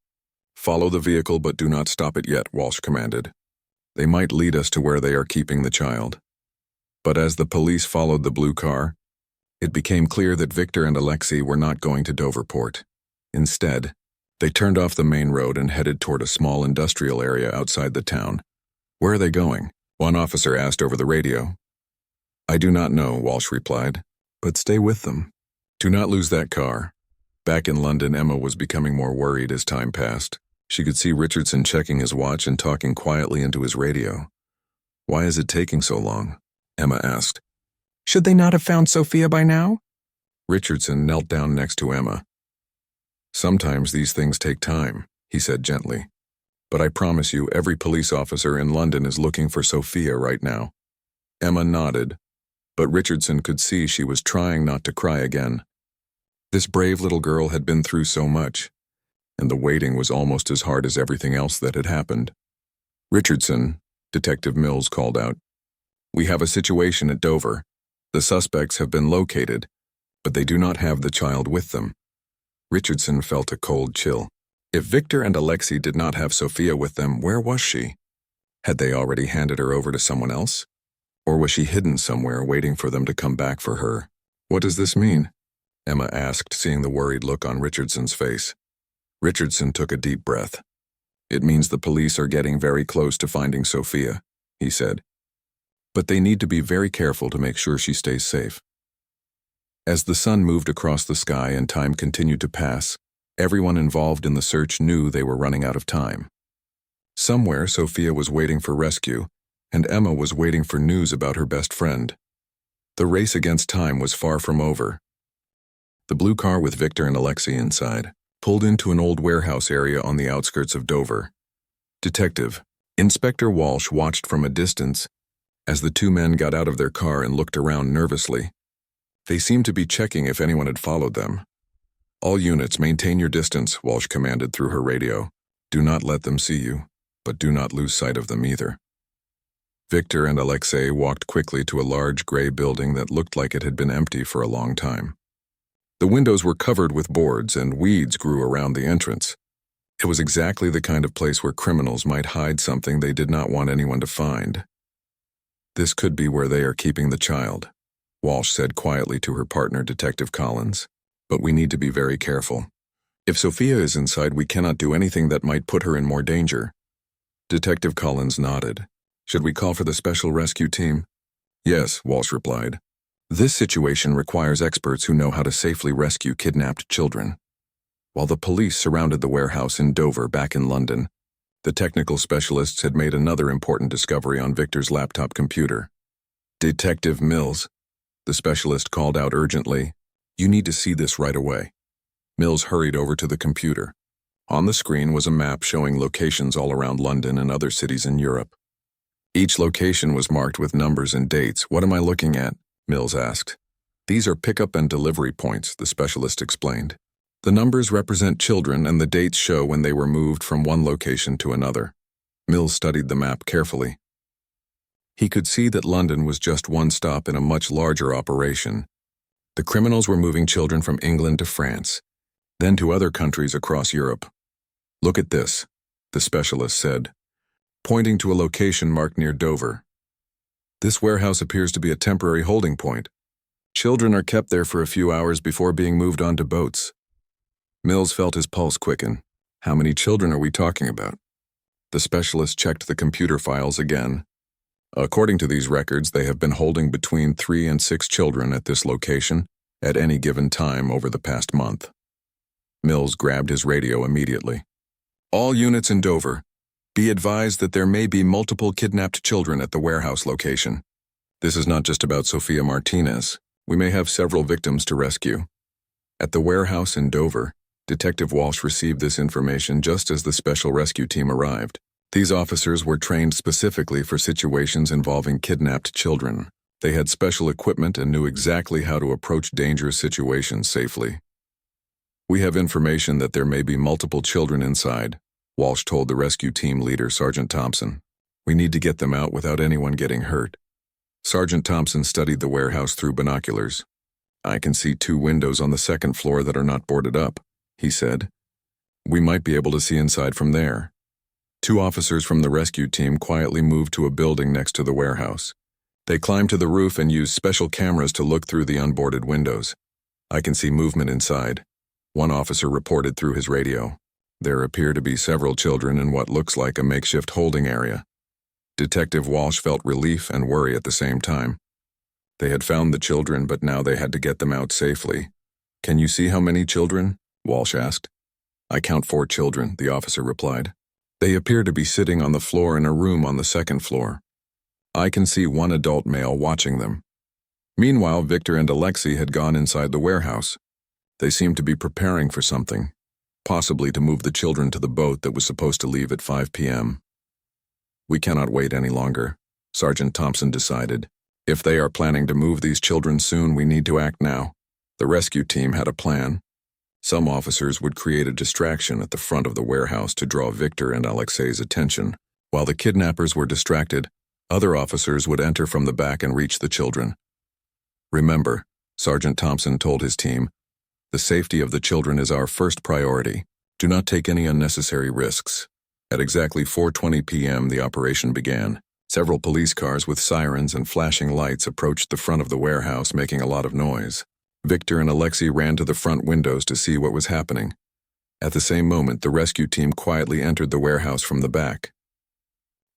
Follow the vehicle, but do not stop it yet, Walsh commanded. They might lead us to where they are keeping the child. But as the police followed the blue car, it became clear that Viktor and Alexei were not going to Doverport. Instead, they turned off the main road and headed toward a small industrial area outside the town. Where are they going? One officer asked over the radio. I do not know, Walsh replied, but stay with them. Do not lose that car. Back in London, Emma was becoming more worried as time passed. She could see Richardson checking his watch and talking quietly into his radio. Why is it taking so long? Emma asked. Should they not have found Sophia by now? Richardson knelt down next to Emma. Sometimes these things take time, he said gently. But I promise you, every police officer in London is looking for Sophia right now. Emma nodded, but Richardson could see she was trying not to cry again. This brave little girl had been through so much, and the waiting was almost as hard as everything else that had happened. Richardson, Detective Mills called out. We have a situation at Dover. The suspects have been located, but they do not have the child with them. Richardson felt a cold chill. If Viktor and Alexei did not have Sophia with them, where was she? Had they already handed her over to someone else? Or was she hidden somewhere waiting for them to come back for her? What does this mean? Emma asked, seeing the worried look on Richardson's face. Richardson took a deep breath. It means the police are getting very close to finding Sophia, he said. But they need to be very careful to make sure she stays safe. As the sun moved across the sky and time continued to pass, everyone involved in the search knew they were running out of time. Somewhere, Sophia was waiting for rescue, and Emma was waiting for news about her best friend. The race against time was far from over. The blue car with Viktor and Alexei inside pulled into an old warehouse area on the outskirts of Dover. Detective Inspector Walsh watched from a distance as the 2 men got out of their car and looked around nervously. They seemed to be checking if anyone had followed them. All units, maintain your distance, Walsh commanded through her radio. Do not let them see you, but do not lose sight of them either. Viktor and Alexei walked quickly to a large gray building that looked like it had been empty for a long time. The windows were covered with boards and weeds grew around the entrance. It was exactly the kind of place where criminals might hide something they did not want anyone to find. This could be where they are keeping the child, Walsh said quietly to her partner, Detective Collins. But we need to be very careful. If Sophia is inside, we cannot do anything that might put her in more danger. Detective Collins nodded. Should we call for the special rescue team? Yes, Walsh replied. This situation requires experts who know how to safely rescue kidnapped children. While the police surrounded the warehouse in Dover back in London, the technical specialists had made another important discovery on Viktor's laptop computer. Detective Mills, the specialist called out urgently, you need to see this right away. Mills hurried over to the computer. On the screen was a map showing locations all around London and other cities in Europe. Each location was marked with numbers and dates. What am I looking at? Mills asked. These are pickup and delivery points, the specialist explained. The numbers represent children and the dates show when they were moved from one location to another. Mills studied the map carefully. He could see that London was just one stop in a much larger operation. The criminals were moving children from England to France, then to other countries across Europe. Look at this, the specialist said, pointing to a location marked near Dover. This warehouse appears to be a temporary holding point. Children are kept there for a few hours before being moved onto boats. Mills felt his pulse quicken. How many children are we talking about? The specialist checked the computer files again. According to these records, they have been holding between 3 and 6 children at this location at any given time over the past month. Mills grabbed his radio immediately. All units in Dover, be advised that there may be multiple kidnapped children at the warehouse location. This is not just about Sophia Martinez. We may have several victims to rescue. At the warehouse in Dover, Detective Walsh received this information just as the special rescue team arrived. These officers were trained specifically for situations involving kidnapped children. They had special equipment and knew exactly how to approach dangerous situations safely. We have information that there may be multiple children inside, Walsh told the rescue team leader, Sergeant Thompson. We need to get them out without anyone getting hurt. Sergeant Thompson studied the warehouse through binoculars. I can see 2 windows on the second floor that are not boarded up, he said. We might be able to see inside from there. 2 officers from the rescue team quietly moved to a building next to the warehouse. They climbed to the roof and used special cameras to look through the unboarded windows. I can see movement inside, one officer reported through his radio. There appear to be several children in what looks like a makeshift holding area. Detective Walsh felt relief and worry at the same time. They had found the children, but now they had to get them out safely. Can you see how many children? Walsh asked. I count 4 children, the officer replied. They appear to be sitting on the floor in a room on the second floor. I can see 1 adult male watching them. Meanwhile, Victor and Alexei had gone inside the warehouse. They seemed to be preparing for something, possibly to move the children to the boat that was supposed to leave at 5 p.m. We cannot wait any longer, Sergeant Thompson decided. If they are planning to move these children soon, we need to act now. The rescue team had a plan. Some officers would create a distraction at the front of the warehouse to draw Victor and Alexei's attention. While the kidnappers were distracted, other officers would enter from the back and reach the children. Remember, Sergeant Thompson told his team, the safety of the children is our first priority. Do not take any unnecessary risks. At exactly 4:20 p.m., the operation began. Several police cars with sirens and flashing lights approached the front of the warehouse, making a lot of noise. Victor and Alexei ran to the front windows to see what was happening. At the same moment, the rescue team quietly entered the warehouse from the back.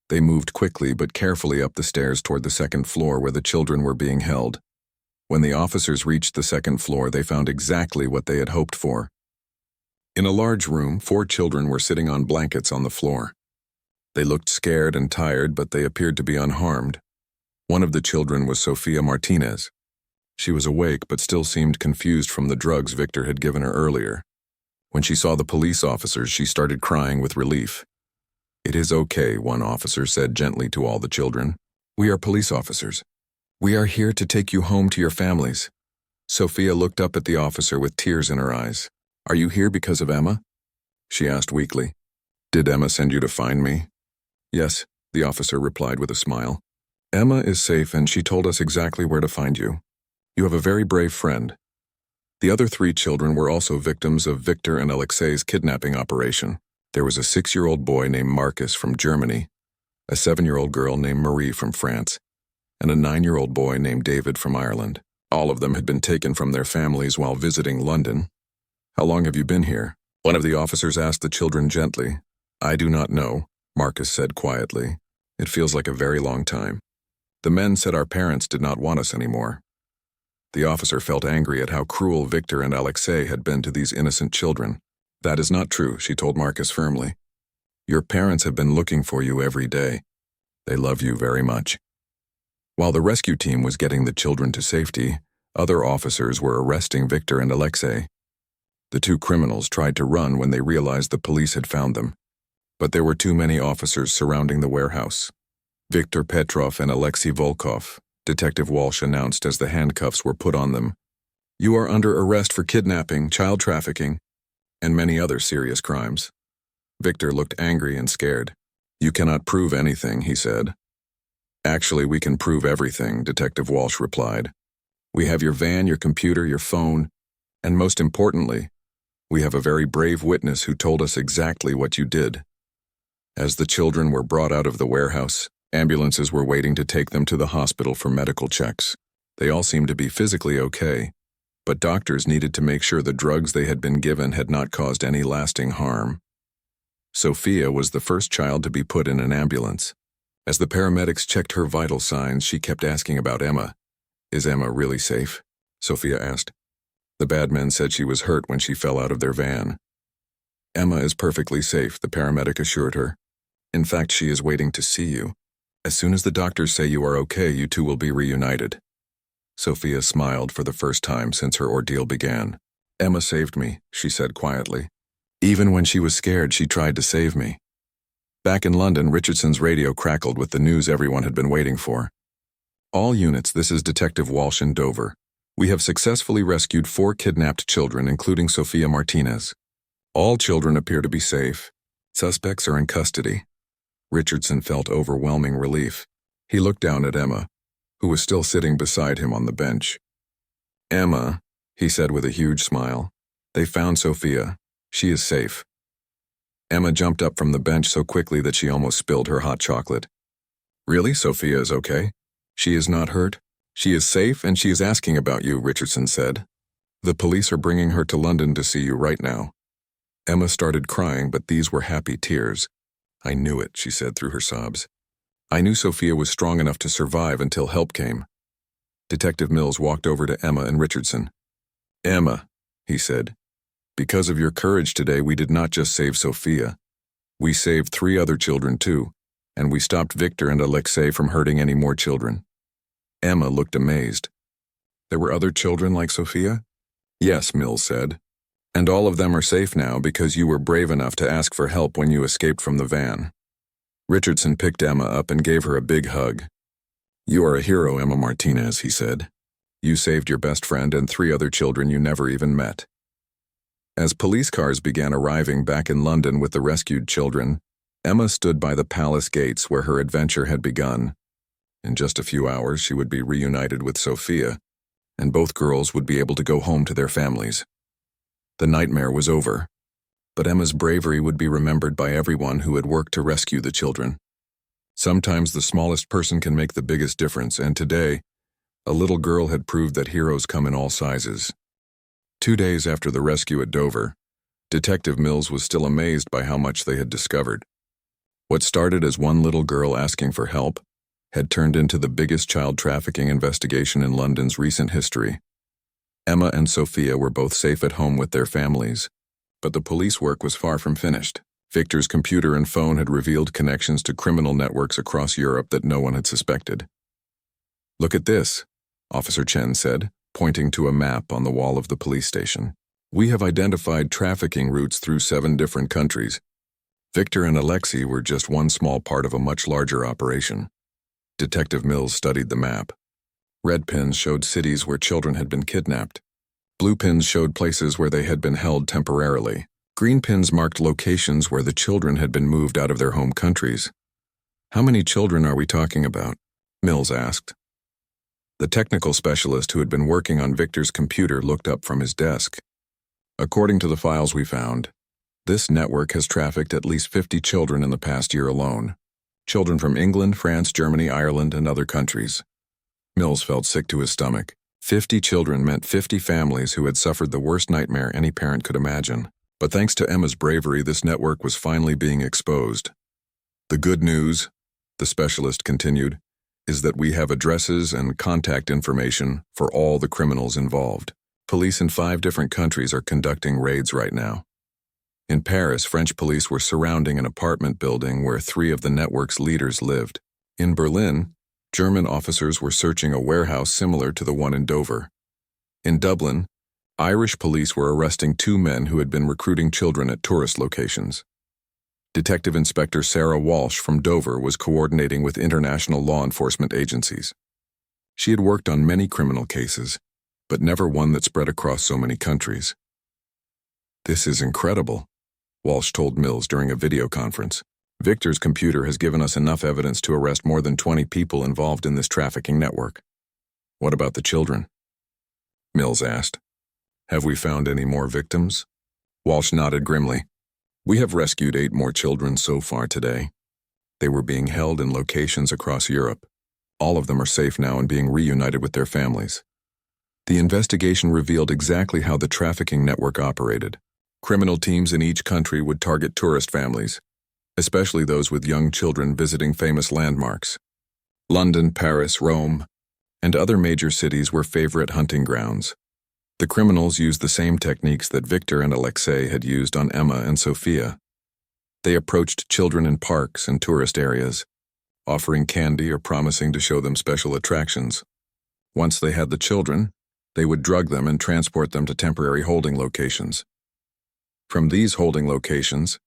They moved quickly but carefully up the stairs toward the second floor where the children were being held. When the officers reached the second floor, they found exactly what they had hoped for. In a large room, 4 children were sitting on blankets on the floor. They looked scared and tired, but they appeared to be unharmed. One of the children was Sophia Martinez. She was awake but still seemed confused from the drugs Victor had given her earlier. When she saw the police officers, she started crying with relief. It is okay, one officer said gently to all the children. We are police officers. We are here to take you home to your families. Sophia looked up at the officer with tears in her eyes. Are you here because of Emma? She asked weakly. Did Emma send you to find me? Yes, the officer replied with a smile. Emma is safe and she told us exactly where to find you. You have a very brave friend. The other 3 children were also victims of Victor and Alexei's kidnapping operation. There was a 6-year-old boy named Marcus from Germany, a 7-year-old girl named Marie from France, and a 9-year-old boy named David from Ireland. All of them had been taken from their families while visiting London. How long have you been here? One of the officers asked the children gently. I do not know, Marcus said quietly. It feels like a very long time. The men said our parents did not want us anymore. The officer felt angry at how cruel Victor and Alexei had been to these innocent children. That is not true, she told Marcus firmly. Your parents have been looking for you every day. They love you very much. While the rescue team was getting the children to safety, other officers were arresting Victor and Alexei. The 2 criminals tried to run when they realized the police had found them. But there were too many officers surrounding the warehouse. Viktor Petrov and Alexei Volkov, Detective Walsh announced as the handcuffs were put on them. You are under arrest for kidnapping, child trafficking, and many other serious crimes. Victor looked angry and scared. You cannot prove anything, he said. Actually, we can prove everything, Detective Walsh replied. We have your van, your computer, your phone, and most importantly, we have a very brave witness who told us exactly what you did. As the children were brought out of the warehouse, ambulances were waiting to take them to the hospital for medical checks. They all seemed to be physically okay, but doctors needed to make sure the drugs they had been given had not caused any lasting harm. Sophia was the first child to be put in an ambulance. As the paramedics checked her vital signs, she kept asking about Emma. Is Emma really safe? Sophia asked. The bad men said she was hurt when she fell out of their van. Emma is perfectly safe, the paramedic assured her. In fact, she is waiting to see you. As soon as the doctors say you are okay, you two will be reunited. Sophia smiled for the first time since her ordeal began. Emma saved me, she said quietly. Even when she was scared, she tried to save me. Back in London, Richardson's radio crackled with the news everyone had been waiting for. All units, this is Detective Walsh in Dover. We have successfully rescued 4 kidnapped children, including Sophia Martinez. All children appear to be safe. Suspects are in custody. Richardson felt overwhelming relief. He looked down at Emma, who was still sitting beside him on the bench. Emma, he said with a huge smile, they found Sophia. She is safe. Emma jumped up from the bench so quickly that she almost spilled her hot chocolate. Really? Sophia is okay? She is not hurt? She is safe and she is asking about you, Richardson said. The police are bringing her to London to see you right now. Emma started crying, but these were happy tears. I knew it, she said through her sobs. I knew Sophia was strong enough to survive until help came. Detective Mills walked over to Emma and Richardson. Emma, he said, because of your courage today, we did not just save Sophia. We saved 3 other children too, and we stopped Victor and Alexei from hurting any more children. Emma looked amazed. There were other children like Sophia? Yes, Mills said. And all of them are safe now because you were brave enough to ask for help when you escaped from the van. Richardson picked Emma up and gave her a big hug. You are a hero, Emma Martinez, he said. You saved your best friend and 3 other children you never even met. As police cars began arriving back in London with the rescued children, Emma stood by the palace gates where her adventure had begun. In just a few hours, she would be reunited with Sophia, and both girls would be able to go home to their families. The nightmare was over, but Emma's bravery would be remembered by everyone who had worked to rescue the children. Sometimes the smallest person can make the biggest difference, and today, a little girl had proved that heroes come in all sizes. 2 days after the rescue at Dover, Detective Mills was still amazed by how much they had discovered. What started as one little girl asking for help had turned into the biggest child trafficking investigation in London's recent history. Emma and Sophia were both safe at home with their families, but the police work was far from finished. Victor's computer and phone had revealed connections to criminal networks across Europe that no one had suspected. Look at this, Officer Chen said, pointing to a map on the wall of the police station. We have identified trafficking routes through 7 different countries. Victor and Alexei were just one small part of a much larger operation. Detective Mills studied the map. Red pins showed cities where children had been kidnapped. Blue pins showed places where they had been held temporarily. Green pins marked locations where the children had been moved out of their home countries. How many children are we talking about? Mills asked. The technical specialist who had been working on Victor's computer looked up from his desk. According to the files we found, this network has trafficked at least 50 children in the past year alone. Children from England, France, Germany, Ireland, and other countries. Mills felt sick to his stomach. 50 children meant 50 families who had suffered the worst nightmare any parent could imagine. But thanks to Emma's bravery, this network was finally being exposed. The good news, the specialist continued, is that we have addresses and contact information for all the criminals involved. Police in 5 different countries are conducting raids right now. In Paris, French police were surrounding an apartment building where 3 of the network's leaders lived. In Berlin, German officers were searching a warehouse similar to the one in Dover. In Dublin, Irish police were arresting 2 men who had been recruiting children at tourist locations. Detective Inspector Sarah Walsh from Dover was coordinating with international law enforcement agencies. She had worked on many criminal cases, but never one that spread across so many countries. This is incredible, Walsh told Mills during a video conference. Victor's computer has given us enough evidence to arrest more than 20 people involved in this trafficking network. What about the children? Mills asked. Have we found any more victims? Walsh nodded grimly. We have rescued 8 more children so far today. They were being held in locations across Europe. All of them are safe now and being reunited with their families. The investigation revealed exactly how the trafficking network operated. Criminal teams in each country would target tourist families, especially those with young children visiting famous landmarks. London, Paris, Rome, and other major cities were favorite hunting grounds. The criminals used the same techniques that Victor and Alexei had used on Emma and Sophia. They approached children in parks and tourist areas, offering candy or promising to show them special attractions. Once they had the children, they would drug them and transport them to temporary holding locations. From these holding locations,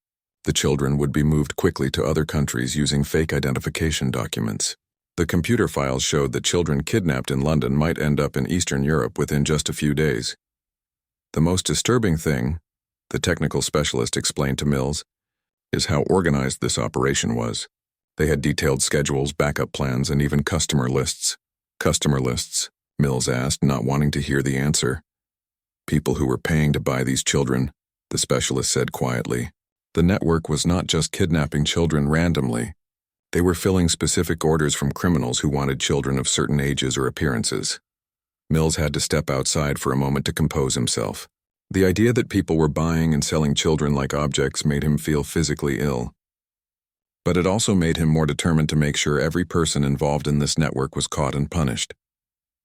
the children would be moved quickly to other countries using fake identification documents. The computer files showed that children kidnapped in London might end up in Eastern Europe within just a few days. The most disturbing thing, the technical specialist explained to Mills, is how organized this operation was. They had detailed schedules, backup plans, and even customer lists. Customer lists, Mills asked, not wanting to hear the answer. People who were paying to buy these children, the specialist said quietly. The network was not just kidnapping children randomly. They were filling specific orders from criminals who wanted children of certain ages or appearances. Mills had to step outside for a moment to compose himself. The idea that people were buying and selling children like objects made him feel physically ill. But it also made him more determined to make sure every person involved in this network was caught and punished.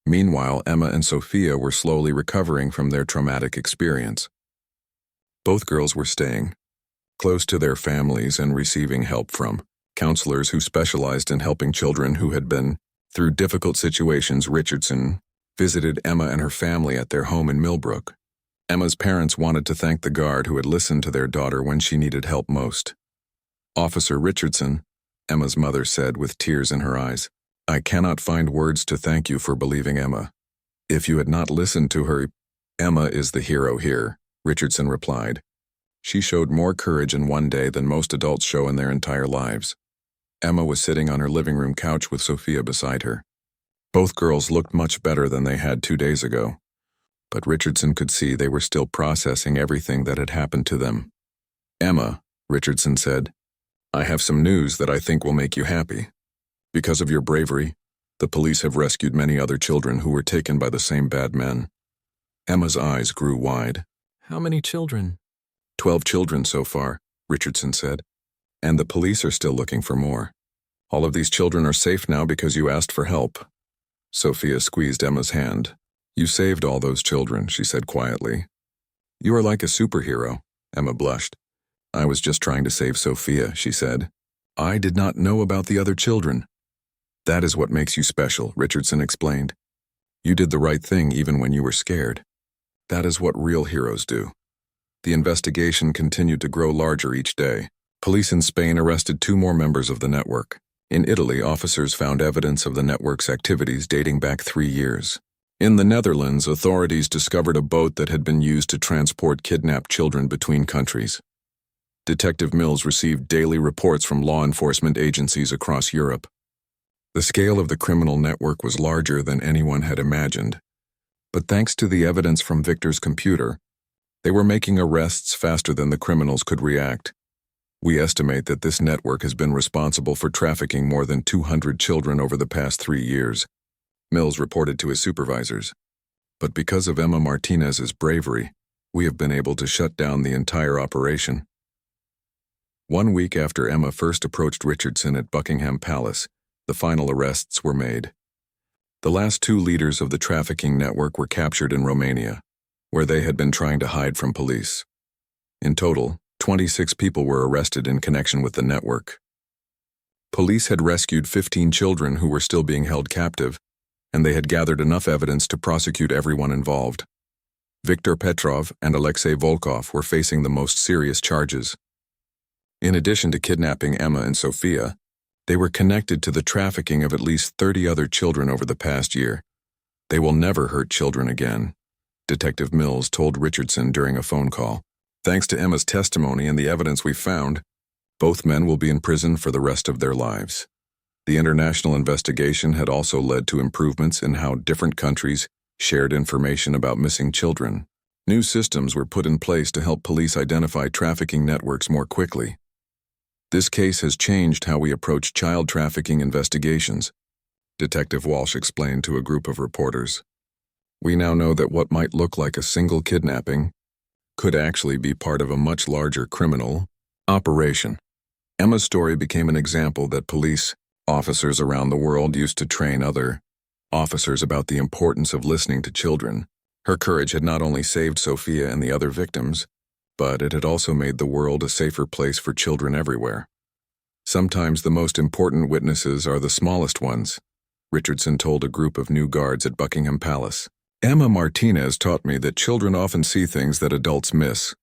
Meanwhile, Emma and Sophia were slowly recovering from their traumatic experience. Both girls were staying close to their families and receiving help from counselors who specialized in helping children who had been through difficult situations. Richardson visited Emma and her family at their home in Millbrook. Emma's parents wanted to thank the guard who had listened to their daughter when she needed help most. Officer Richardson, Emma's mother said with tears in her eyes, "I cannot find words to thank you for believing Emma. If you had not listened to her, Emma is the hero here," Richardson replied. She showed more courage in one day than most adults show in their entire lives. Emma was sitting on her living room couch with Sophia beside her. Both girls looked much better than they had 2 days ago, but Richardson could see they were still processing everything that had happened to them. "Emma," Richardson said, "I have some news that I think will make you happy. Because of your bravery, the police have rescued many other children who were taken by the same bad men." Emma's eyes grew wide. How many children? 12 children so far, Richardson said. And the police are still looking for more. All of these children are safe now because you asked for help. Sophia squeezed Emma's hand. "You saved all those children," she said quietly. "You are like a superhero," Emma blushed. "I was just trying to save Sophia," she said. "I did not know about the other children." "That is what makes you special," Richardson explained. "You did the right thing even when you were scared. That is what real heroes do." The investigation continued to grow larger each day. Police in Spain arrested 2 more members of the network. In Italy, officers found evidence of the network's activities dating back 3 years. In the Netherlands, authorities discovered a boat that had been used to transport kidnapped children between countries. Detective Mills received daily reports from law enforcement agencies across Europe. The scale of the criminal network was larger than anyone had imagined. But thanks to the evidence from Victor's computer, they were making arrests faster than the criminals could react. "We estimate that this network has been responsible for trafficking more than 200 children over the past 3 years, Mills reported to his supervisors. "But because of Emma Martinez's bravery, we have been able to shut down the entire operation." 1 week after Emma first approached Richardson at Buckingham Palace, the final arrests were made. The last 2 leaders of the trafficking network were captured in Romania, where they had been trying to hide from police. In total, 26 people were arrested in connection with the network. Police had rescued 15 children who were still being held captive, and they had gathered enough evidence to prosecute everyone involved. Viktor Petrov and Alexei Volkov were facing the most serious charges. In addition to kidnapping Emma and Sophia, they were connected to the trafficking of at least 30 other children over the past year. "They will never hurt children again," Detective Mills told Richardson during a phone call. "Thanks to Emma's testimony and the evidence we found, both men will be in prison for the rest of their lives." The international investigation had also led to improvements in how different countries shared information about missing children. New systems were put in place to help police identify trafficking networks more quickly. "This case has changed how we approach child trafficking investigations," Detective Walsh explained to a group of reporters. "We now know that what might look like a single kidnapping could actually be part of a much larger criminal operation." Emma's story became an example that police officers around the world used to train other officers about the importance of listening to children. Her courage had not only saved Sophia and the other victims, but it had also made the world a safer place for children everywhere. Sometimes the most important witnesses are the smallest ones, Richardson told a group of new guards at Buckingham Palace. Emma Martinez taught me that children often see things that adults miss,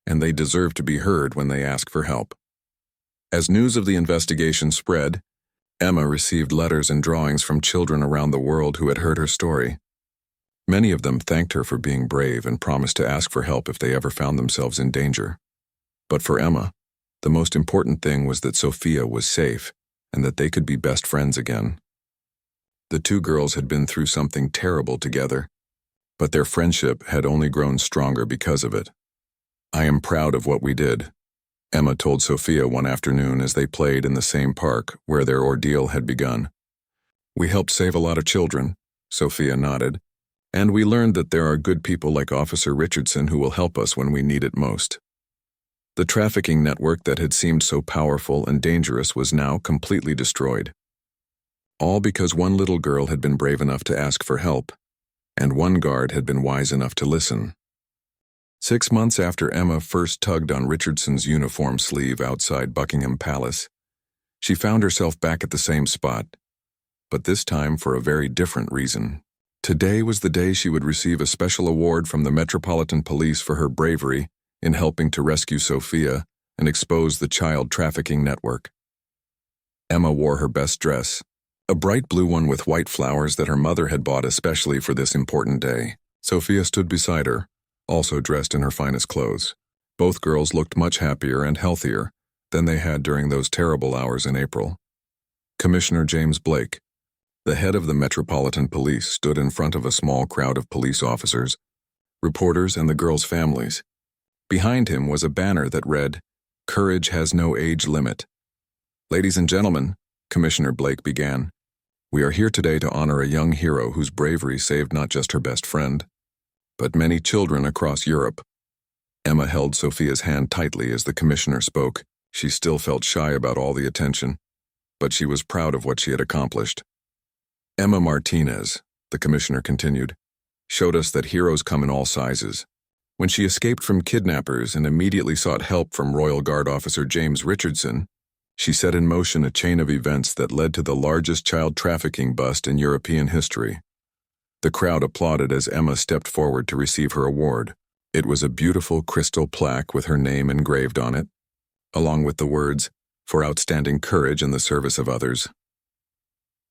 and they deserve to be heard when they ask for help. As news of the investigation spread, Emma received letters and drawings from children around the world who had heard her story. Many of them thanked her for being brave and promised to ask for help if they ever found themselves in danger. But for Emma, the most important thing was that Sophia was safe and that they could be best friends again. The two girls had been through something terrible together, but their friendship had only grown stronger because of it. "I am proud of what we did," Emma told Sophia one afternoon as they played in the same park where their ordeal had begun. "We helped save a lot of children," Sophia nodded, "and we learned that there are good people like Officer Richardson who will help us when we need it most." The trafficking network that had seemed so powerful and dangerous was now completely destroyed. All because one little girl had been brave enough to ask for help, and one guard had been wise enough to listen. 6 months after Emma first tugged on Richardson's uniform sleeve outside Buckingham Palace, she found herself back at the same spot, but this time for a very different reason. Today was the day she would receive a special award from the Metropolitan Police for her bravery in helping to rescue Sophia and expose the child trafficking network. Emma wore her best dress, a bright blue one with white flowers that her mother had bought especially for this important day. Sophia stood beside her, also dressed in her finest clothes. Both girls looked much happier and healthier than they had during those terrible hours in April. Commissioner James Blake, the head of the Metropolitan Police, stood in front of a small crowd of police officers, reporters, and the girls' families. Behind him was a banner that read, "Courage has no age limit." "Ladies and gentlemen," Commissioner Blake began, "we are here today to honor a young hero whose bravery saved not just her best friend, but many children across Europe." Emma held Sophia's hand tightly as the commissioner spoke. She still felt shy about all the attention, but she was proud of what she had accomplished. "Emma Martinez," the commissioner continued, "showed us that heroes come in all sizes. When she escaped from kidnappers and immediately sought help from Royal Guard officer James Richardson, she set in motion a chain of events that led to the largest child trafficking bust in European history." The crowd applauded as Emma stepped forward to receive her award. It was a beautiful crystal plaque with her name engraved on it, along with the words, "For outstanding courage in the service of others."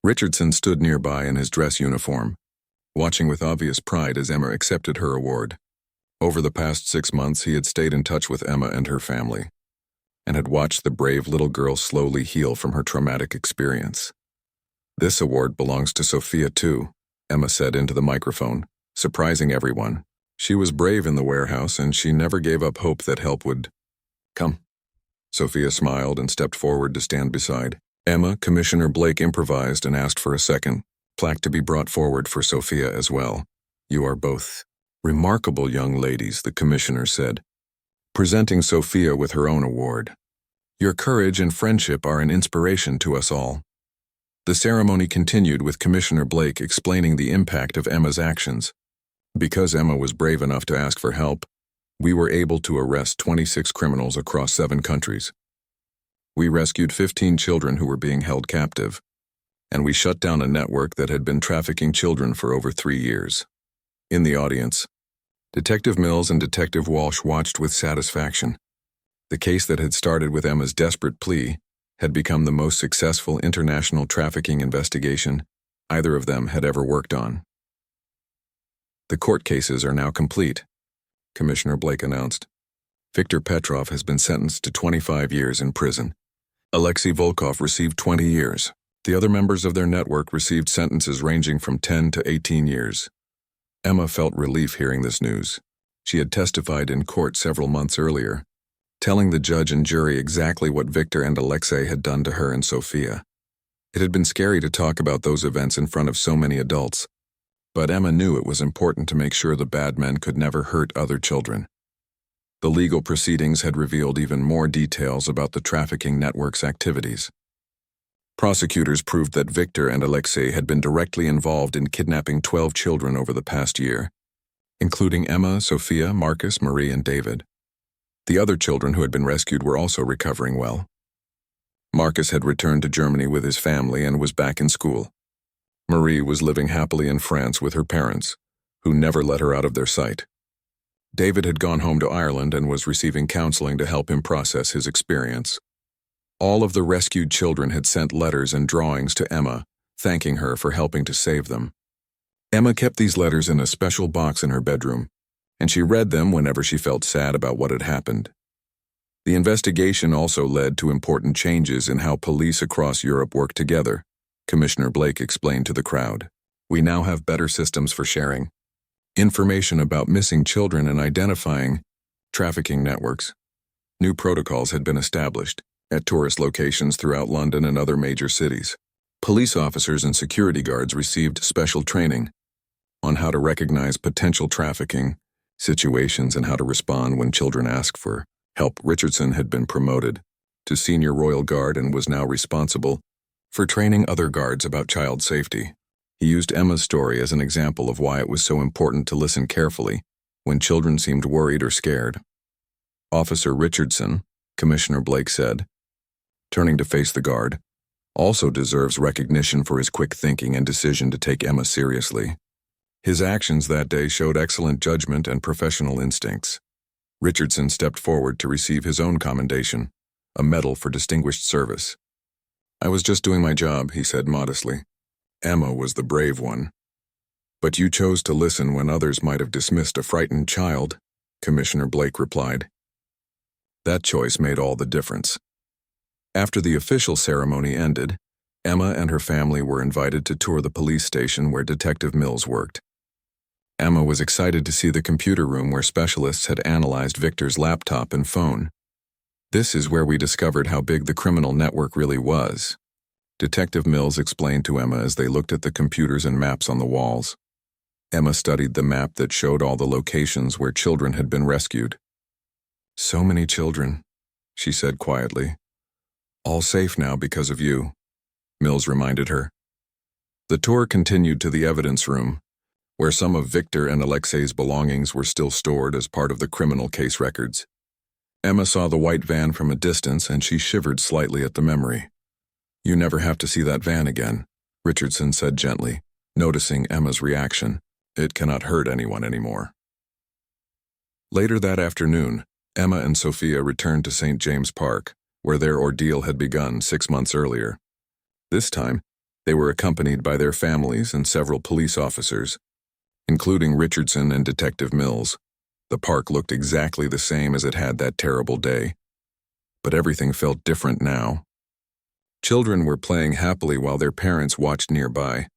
Richardson stood nearby in his dress uniform, watching with obvious pride as Emma accepted her award. Over the past 6 months, he had stayed in touch with Emma and her family, and had watched the brave little girl slowly heal from her traumatic experience. "This award belongs to Sophia too," Emma said into the microphone, surprising everyone. She was brave in the warehouse, and she never gave up hope that help would come. Sophia smiled and stepped forward to stand beside Emma. Commissioner Blake improvised and asked for a second plaque to be brought forward for Sophia as well. "You are both remarkable young ladies," the commissioner said, presenting Sophia with her own award. "Your courage and friendship are an inspiration to us all." The ceremony continued with Commissioner Blake explaining the impact of Emma's actions. "Because Emma was brave enough to ask for help, we were able to arrest 26 criminals across 7 countries. We rescued 15 children who were being held captive, and we shut down a network that had been trafficking children for over 3 years." In the audience, Detective Mills and Detective Walsh watched with satisfaction. The case that had started with Emma's desperate plea had become the most successful international trafficking investigation either of them had ever worked on. "The court cases are now complete," Commissioner Blake announced. "Viktor Petrov has been sentenced to 25 years in prison. Alexei Volkov received 20 years. The other members of their network received sentences ranging from 10 to 18 years. Emma felt relief hearing this news. She had testified in court several months earlier, telling the judge and jury exactly what Viktor and Alexei had done to her and Sophia. It had been scary to talk about those events in front of so many adults, but Emma knew it was important to make sure the bad men could never hurt other children. The legal proceedings had revealed even more details about the trafficking network's activities. Prosecutors proved that Viktor and Alexei had been directly involved in kidnapping 12 children over the past year. including Emma, Sophia, Marcus, Marie, and David. The other children who had been rescued were also recovering well. Marcus had returned to Germany with his family and was back in school. Marie was living happily in France with her parents, who never let her out of their sight. David had gone home to Ireland and was receiving counseling to help him process his experience. All of the rescued children had sent letters and drawings to Emma, thanking her for helping to save them. Emma kept these letters in a special box in her bedroom, and she read them whenever she felt sad about what had happened. The investigation also led to important changes in how police across Europe work together, Commissioner Blake explained to the crowd. We now have better systems for sharing information about missing children and identifying trafficking networks. New protocols had been established at tourist locations throughout London and other major cities. Police officers and security guards received special training on how to recognize potential trafficking situations and how to respond when children ask for help. Richardson had been promoted to Senior Royal Guard and was now responsible for training other guards about child safety. He used Emma's story as an example of why it was so important to listen carefully when children seemed worried or scared. Officer Richardson, Commissioner Blake said, turning to face the guard, also deserves recognition for his quick thinking and decision to take Emma seriously. His actions that day showed excellent judgment and professional instincts. Richardson stepped forward to receive his own commendation, a medal for distinguished service. I was just doing my job, he said modestly. Emma was the brave one. But you chose to listen when others might have dismissed a frightened child, Commissioner Blake replied. That choice made all the difference. After the official ceremony ended, Emma and her family were invited to tour the police station where Detective Mills worked. Emma was excited to see the computer room where specialists had analyzed Victor's laptop and phone. This is where we discovered how big the criminal network really was, Detective Mills explained to Emma as they looked at the computers and maps on the walls. Emma studied the map that showed all the locations where children had been rescued. So many children, she said quietly. All safe now because of you, Mills reminded her. The tour continued to the evidence room, where some of Victor and Alexei's belongings were still stored as part of the criminal case records. Emma saw the white van from a distance and she shivered slightly at the memory. You never have to see that van again, Richardson said gently, noticing Emma's reaction. It cannot hurt anyone anymore. Later that afternoon, Emma and Sophia returned to St. James Park, where their ordeal had begun 6 months earlier. This time, they were accompanied by their families and several police officers, including Richardson and Detective Mills. The park looked exactly the same as it had that terrible day, but everything felt different now. Children were playing happily while their parents watched nearby.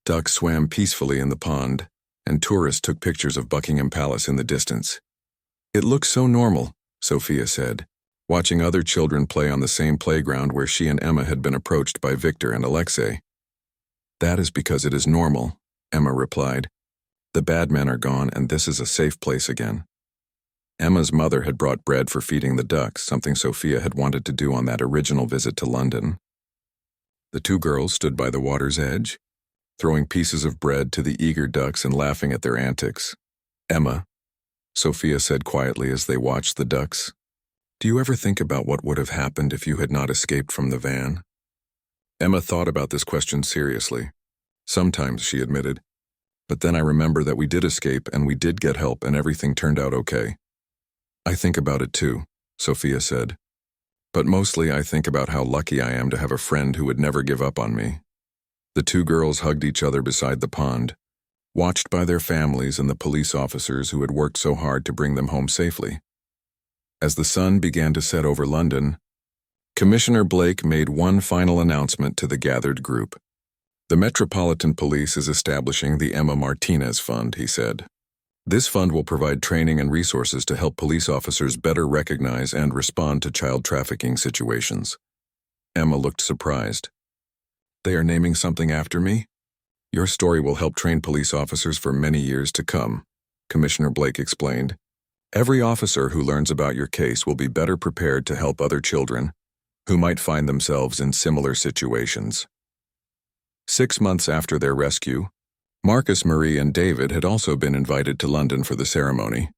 Ducks swam peacefully in the pond, and tourists took pictures of Buckingham Palace in the distance. It looks so normal, Sophia said, watching other children play on the same playground where she and Emma had been approached by Victor and Alexei. That is because it is normal, Emma replied. The bad men are gone and this is a safe place again. Emma's mother had brought bread for feeding the ducks, something Sophia had wanted to do on that original visit to London. The two girls stood by the water's edge, throwing pieces of bread to the eager ducks and laughing at their antics. Emma, Sophia said quietly as they watched the ducks, do you ever think about what would have happened if you had not escaped from the van? Emma thought about this question seriously. Sometimes, she admitted. But then I remember that we did escape and we did get help and everything turned out okay. I think about it too, Sophia said. But mostly I think about how lucky I am to have a friend who would never give up on me. The two girls hugged each other beside the pond, watched by their families and the police officers who had worked so hard to bring them home safely. As the sun began to set over London, Commissioner Blake made one final announcement to the gathered group. The Metropolitan Police is establishing the Emma Martinez Fund, he said. This fund will provide training and resources to help police officers better recognize and respond to child trafficking situations. Emma looked surprised. They are naming something after me? Your story will help train police officers for many years to come, Commissioner Blake explained. Every officer who learns about your case will be better prepared to help other children who might find themselves in similar situations. 6 months after their rescue, Marcus, Marie, and David had also been invited to London for the ceremony.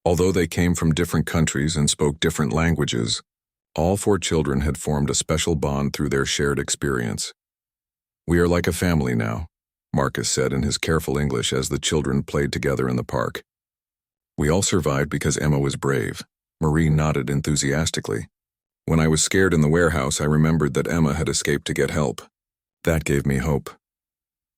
Although they came from different countries and spoke different languages, all 4 children had formed a special bond through their shared experience. "We are like a family now," Marcus said in his careful English as the children played together in the park. "We all survived because Emma was brave." Marie nodded enthusiastically. "When I was scared in the warehouse, I remembered that Emma had escaped to get help. That gave me hope."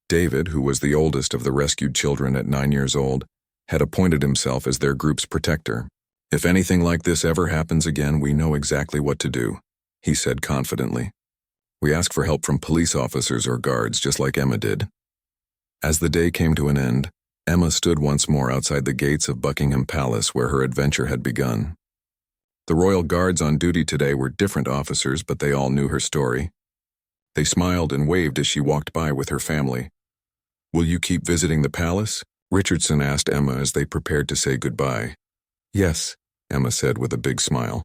David, who was the oldest of the rescued children at 9 years old, had appointed himself as their group's protector. "If anything like this ever happens again, we know exactly what to do," he said confidently. "We ask for help from police officers or guards, just like Emma did." As the day came to an end, Emma stood once more outside the gates of Buckingham Palace where her adventure had begun. The royal guards on duty today were different officers, but they all knew her story. They smiled and waved as she walked by with her family. "Will you keep visiting the palace?" Richardson asked Emma as they prepared to say goodbye. "Yes," Emma said with a big smile.